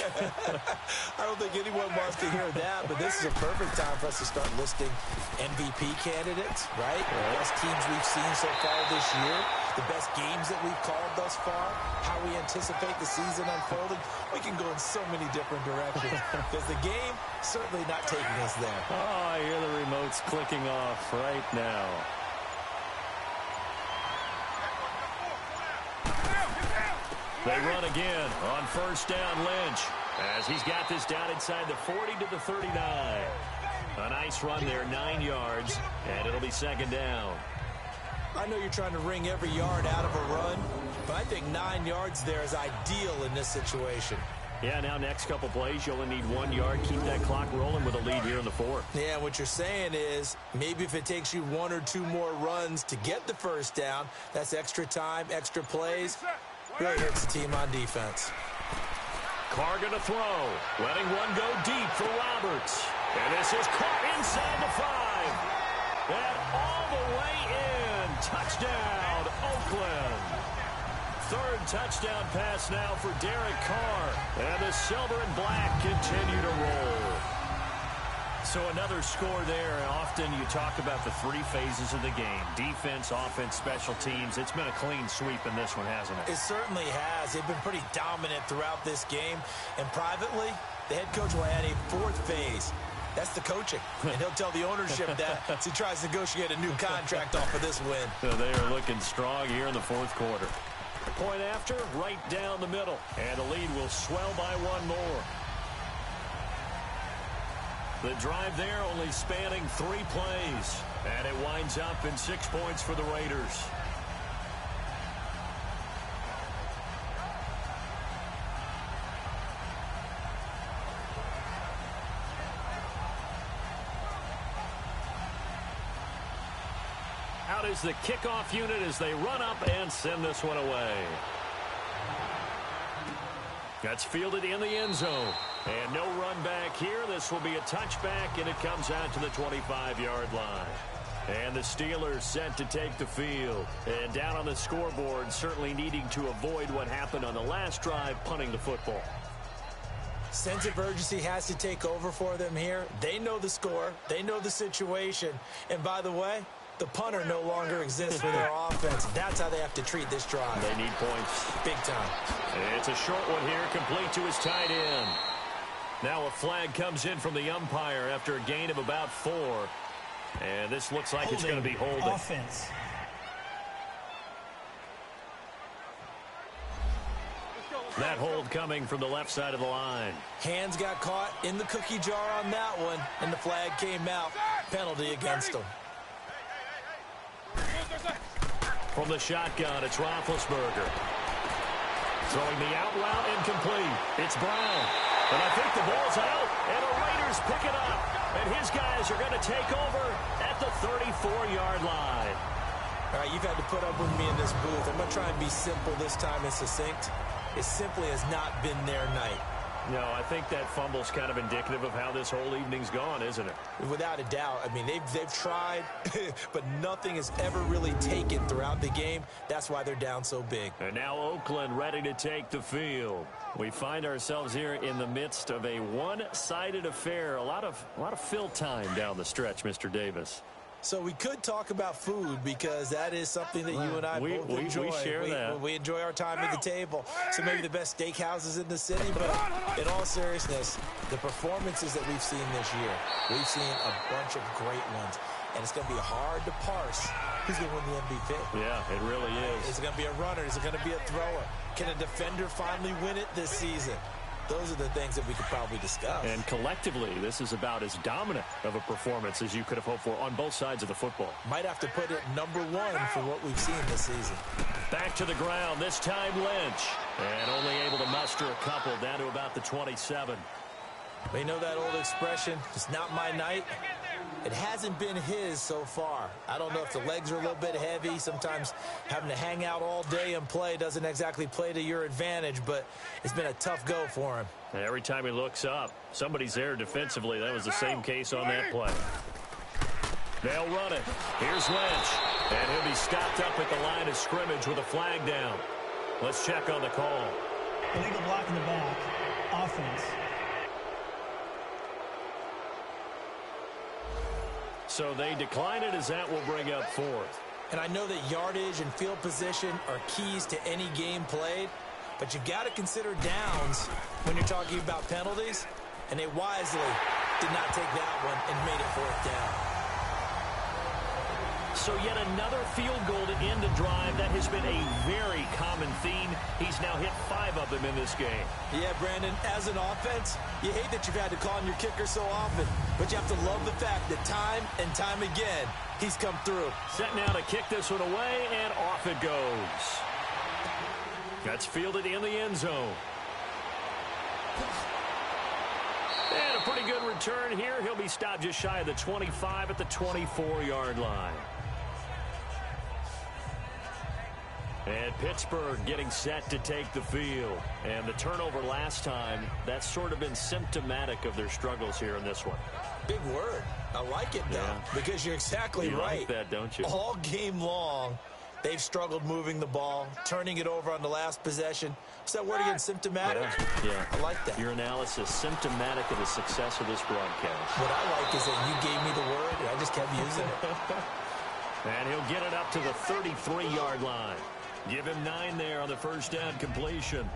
[SPEAKER 3] I don't think anyone wants to hear that, but this is a perfect time for us to start listing MVP candidates, right? The best teams we've seen so far this year, the best games that we've called thus far, how we anticipate the season unfolding. We can go in so many different directions because the game certainly not taking us there.
[SPEAKER 2] Oh, I hear the remotes clicking off right now. They run again on first down. Lynch, as he's got this down inside the 40 to the 39. A nice run there, 9 yards, and it'll be second down.
[SPEAKER 3] I know you're trying to wring every yard out of a run, but I think 9 yards there is ideal in this situation.
[SPEAKER 2] Yeah, now next couple plays, you only need 1 yard. Keep that clock rolling with a lead here in the fourth.
[SPEAKER 3] Yeah, what you're saying is maybe if it takes you 1 or 2 more runs to get the first down, that's extra time, extra plays. Really hurts the team on defense.
[SPEAKER 2] Carr gonna throw. Letting one go deep for Roberts. And this is caught inside the 5. And all the way in. Touchdown, Oakland. Third touchdown pass now for Derek Carr. And the silver and black continue to roll. So another score there. And often you talk about the 3 phases of the game. Defense, offense, special teams. It's been a clean sweep in this one, hasn't it?
[SPEAKER 3] It certainly has. They've been pretty dominant throughout this game. And privately, the head coach will add a 4th phase. That's the coaching. And he'll tell the ownership that as he tries to negotiate a new contract off of this win.
[SPEAKER 2] So they are looking strong here in the fourth quarter. Point after, right down the middle. And the lead will swell by 1 more. The drive there only spanning 3 plays. And it winds up in 6 points for the Raiders. Out is the kickoff unit as they run up and send this one away. That's fielded in the end zone. And no run back here. This will be a touchback, and it comes out to the 25-yard line. And the Steelers set to take the field. And down on the scoreboard, certainly needing to avoid what happened on the last drive, punting the football.
[SPEAKER 3] Sense of urgency has to take over for them here. They know the score. They know the situation. And by the way, the punter no longer exists for their offense. That's how they have to treat this drive.
[SPEAKER 2] They need points.
[SPEAKER 3] Big time.
[SPEAKER 2] It's a short one here, complete to his tight end. Now a flag comes in from the umpire after a gain of about 4. And this looks like it's going to be holding.
[SPEAKER 4] Offense.
[SPEAKER 2] That hold coming from the left side of the line.
[SPEAKER 3] Hands got caught in the cookie jar on that one, and the flag came out. Penalty against them.
[SPEAKER 2] From the shotgun, it's Roethlisberger. Throwing the out route incomplete. It's Brown. And I think the ball's out, and the Raiders pick it up. And his guys are going to take over at the 34-yard line.
[SPEAKER 3] All right, you've had to put up with me in this booth. I'm going to try and be simple this time and succinct. It simply has not been their night.
[SPEAKER 2] No, I think that fumble's kind of indicative of how this whole evening's gone, isn't it?
[SPEAKER 3] Without a doubt. I mean, they've tried, but nothing has ever really taken throughout the game. That's why they're down so big.
[SPEAKER 2] And now Oakland ready to take the field. We find ourselves here in the midst of a one-sided affair. A lot of fill time down the stretch, Mr. Davis.
[SPEAKER 3] So we could talk about food because that is something that you and I both enjoy.
[SPEAKER 2] We share that.
[SPEAKER 3] We enjoy our time at the table. So maybe the best steakhouses in the city, but in all seriousness, the performances that we've seen this year, we've seen a bunch of great ones. And it's going to be hard to parse who's going to win the MVP.
[SPEAKER 2] Yeah, it really is.
[SPEAKER 3] Is it going to be a runner? Is it going to be a thrower? Can a defender finally win it this season? Those are the things that we could probably discuss.
[SPEAKER 2] And collectively, this is about as dominant of a performance as you could have hoped for on both sides of the football.
[SPEAKER 3] Might have to put it number one for what we've seen this season.
[SPEAKER 2] Back to the ground, this time Lynch. And only able to muster a couple down to about the 27.
[SPEAKER 3] We know that old expression, it's not my night. It hasn't been his so far. I don't know if the legs are a little bit heavy. Sometimes having to hang out all day and play doesn't exactly play to your advantage, but it's been a tough go for him.
[SPEAKER 2] Every time he looks up, somebody's there defensively. That was the same case on that play. They'll run it. Here's Lynch. And he'll be stopped up at the line of scrimmage with a flag down. Let's check on the call.
[SPEAKER 4] Illegal block in the back. Offense.
[SPEAKER 2] So they decline it as that will bring up fourth.
[SPEAKER 3] And I know that yardage and field position are keys to any game played, but you've got to consider downs when you're talking about penalties, and they wisely did not take that one and made it fourth down.
[SPEAKER 2] So yet another field goal to end a drive. That has been a very common theme. He's now hit 5 of them in this game.
[SPEAKER 3] Yeah, Brandon, as an offense, you hate that you've had to call on your kicker so often, but you have to love the fact that time and time again, he's come through.
[SPEAKER 2] Set now to kick this one away, and off it goes. That's fielded in the end zone. And a pretty good return here. He'll be stopped just shy of the 25 at the 24-yard line. And Pittsburgh getting set to take the field. And the turnover last time, that's sort of been symptomatic of their struggles here in this one.
[SPEAKER 3] Big word. I like it, though, because you're exactly right.
[SPEAKER 2] You like that, don't you?
[SPEAKER 3] All game long, they've struggled moving the ball, turning it over on the last possession. What's that word again, symptomatic?
[SPEAKER 2] Yeah.
[SPEAKER 3] I like that.
[SPEAKER 2] Your analysis, symptomatic of the success of this broadcast.
[SPEAKER 3] What I like is that you gave me the word, and I just kept using it.
[SPEAKER 2] And he'll get it up to the 33-yard line. Give him 9 there on the first down completion.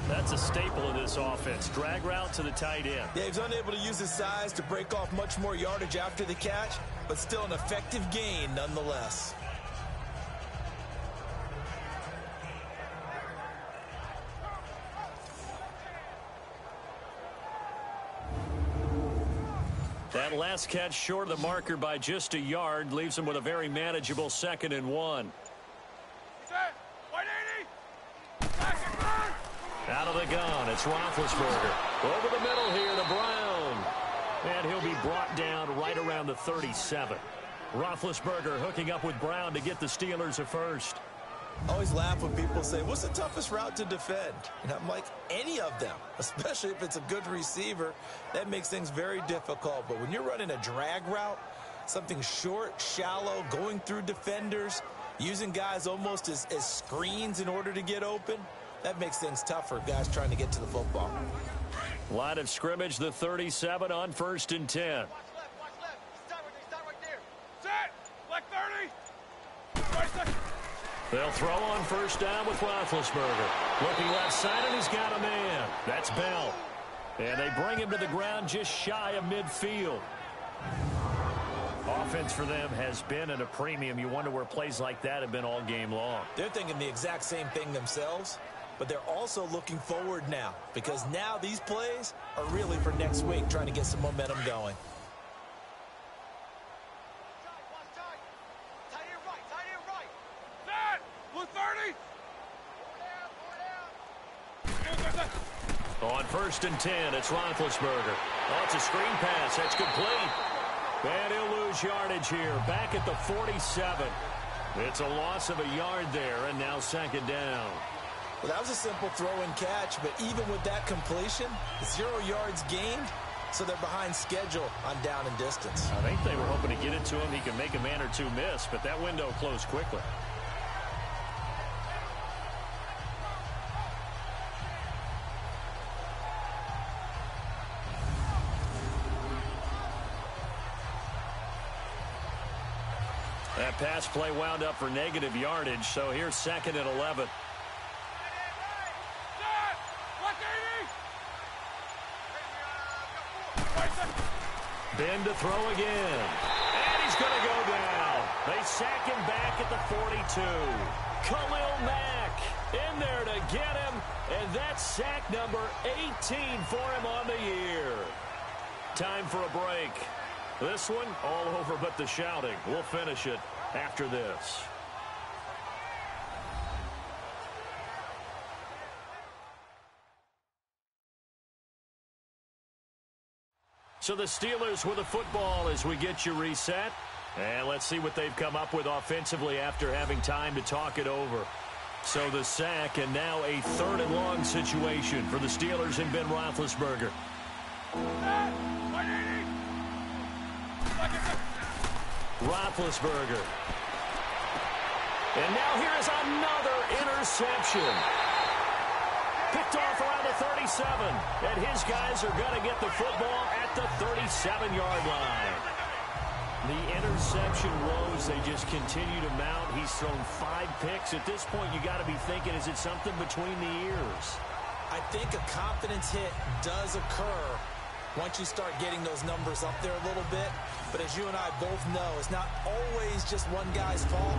[SPEAKER 2] That's a staple of this offense. Drag route to the tight end.
[SPEAKER 3] Yeah, he's unable to use his size to break off much more yardage after the catch, but still an effective gain nonetheless.
[SPEAKER 2] That last catch short of the marker by just a yard leaves him with a very manageable 2nd and 1. Out of the gun, it's Roethlisberger. Over the middle here to Brown. And he'll be brought down right around the 37. Roethlisberger hooking up with Brown to get the Steelers a first.
[SPEAKER 3] I always laugh when people say, what's the toughest route to defend? And I'm like, any of them, especially if it's a good receiver. That makes things very difficult. But when you're running a drag route, something short, shallow, going through defenders, using guys almost as screens in order to get open, that makes things tough for guys trying to get to the football.
[SPEAKER 2] Line of scrimmage, the 37 on 1st and 10.
[SPEAKER 5] Watch left. Start right there. Set. Black 30. Right side.
[SPEAKER 2] They'll throw on first down with Roethlisberger. Looking left side, and he's got a man. That's Bell. And they bring him to the ground just shy of midfield. Offense for them has been at a premium. You wonder where plays like that have been all game long.
[SPEAKER 3] They're thinking the exact same thing themselves, but they're also looking forward now, because now these plays are really for next week, trying to get some momentum going.
[SPEAKER 5] Set. Blue 30.
[SPEAKER 2] On 1st and 10, it's Roethlisberger. Oh, it's a screen pass. That's complete. And he'll lose yardage here. Back at the 47. It's a loss of a yard there, and now 2nd down.
[SPEAKER 3] Well, that was a simple throw and catch, but even with that completion, 0 yards gained, so they're behind schedule on down and distance.
[SPEAKER 2] I think they were hoping to get it to him. He can make a man or two miss, but that window closed quickly. That pass play wound up for negative yardage, so here's 2nd and 11. Ben to throw again. And he's going to go down. They sack him back at the 42. Khalil Mack in there to get him. And that's sack number 18 for him on the year. Time for a break. This one all over but the shouting. We'll finish it after this. So the Steelers with the football as we get you reset. And let's see what they've come up with offensively after having time to talk it over. So the sack and now a 3rd and long situation for the Steelers and Ben Roethlisberger. Roethlisberger. And now here is another interception. Picked off around the 37. And his guys are going to get the football at the 37-yard line. The interception woes, they just continue to mount. He's thrown 5 picks. At this point, you got to be thinking, is it something between the ears?
[SPEAKER 3] I think a confidence hit does occur once you start getting those numbers up there a little bit. But as you and I both know, it's not always just one guy's fault.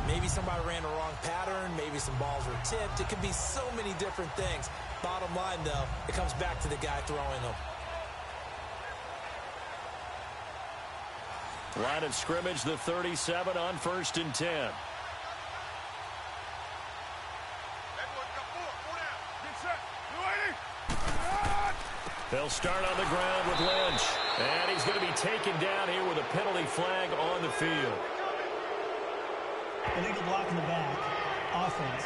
[SPEAKER 3] Maybe somebody ran the wrong pattern. Maybe some balls were tipped. It could be so many different things. Bottom line, though, it comes back to the guy throwing them.
[SPEAKER 2] Line of scrimmage, the 37 on 1st and 10. They'll start on the ground with Lynch. And he's going to be taken down here with a penalty flag on the field.
[SPEAKER 4] Illegal block in the back. Offense.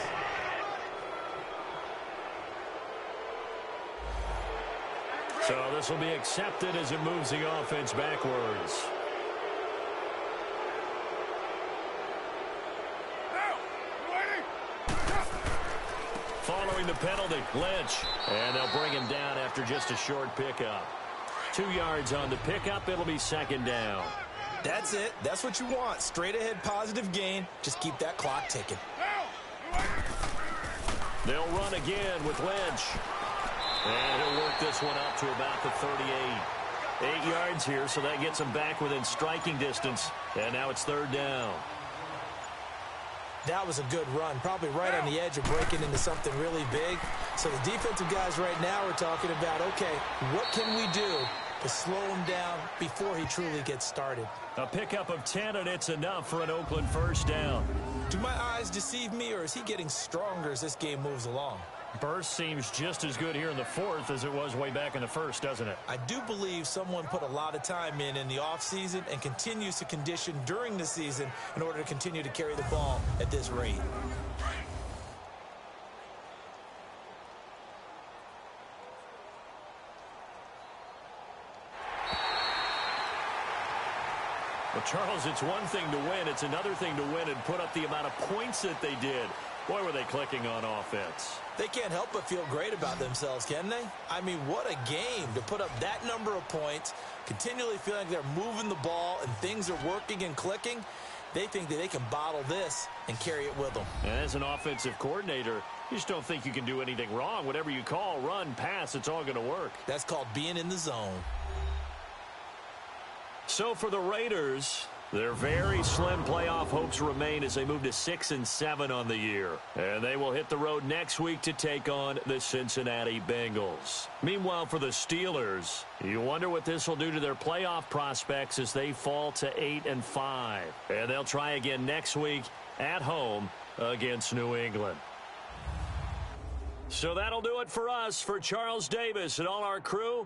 [SPEAKER 2] So this will be accepted as it moves the offense backwards. Following the penalty, Lynch. And they'll bring him down after just a short pickup. 2 yards on the pickup. It'll be 2nd down.
[SPEAKER 3] That's it. That's what you want. Straight ahead positive gain. Just keep that clock ticking.
[SPEAKER 2] They'll run again with Lynch. And he'll work this one up to about the 38. 8 yards here, so that gets him back within striking distance. And now it's 3rd down.
[SPEAKER 3] That was a good run, probably right on the edge of breaking into something really big. So the defensive guys right now are talking about, okay, what can we do to slow him down before he truly gets started?
[SPEAKER 2] A pickup of 10, and it's enough for an Oakland 1st down.
[SPEAKER 3] Do my eyes deceive me, or is he getting stronger as this game moves along?
[SPEAKER 2] Burst seems just as good here in the 4th as it was way back in the 1st, doesn't it?
[SPEAKER 3] I do believe someone put a lot of time in the offseason and continues to condition during the season in order to continue to carry the ball at this rate.
[SPEAKER 2] Well, Charles, it's one thing to win. It's another thing to win and put up the amount of points that they did. Boy, were they clicking on offense.
[SPEAKER 3] They can't help but feel great about themselves, can they? I mean, what a game to put up that number of points, continually feeling like they're moving the ball and things are working and clicking. They think that they can bottle this and carry it with them.
[SPEAKER 2] And as an offensive coordinator, you just don't think you can do anything wrong. Whatever you call, run, pass, it's all going to work.
[SPEAKER 3] That's called being in the zone.
[SPEAKER 2] So for the Raiders, their very slim playoff hopes remain as they move to 6-7 on the year. And they will hit the road next week to take on the Cincinnati Bengals. Meanwhile, for the Steelers, you wonder what this will do to their playoff prospects as they fall to 8-5. And they'll try again next week at home against New England. So that'll do it for us. For Charles Davis and all our crew,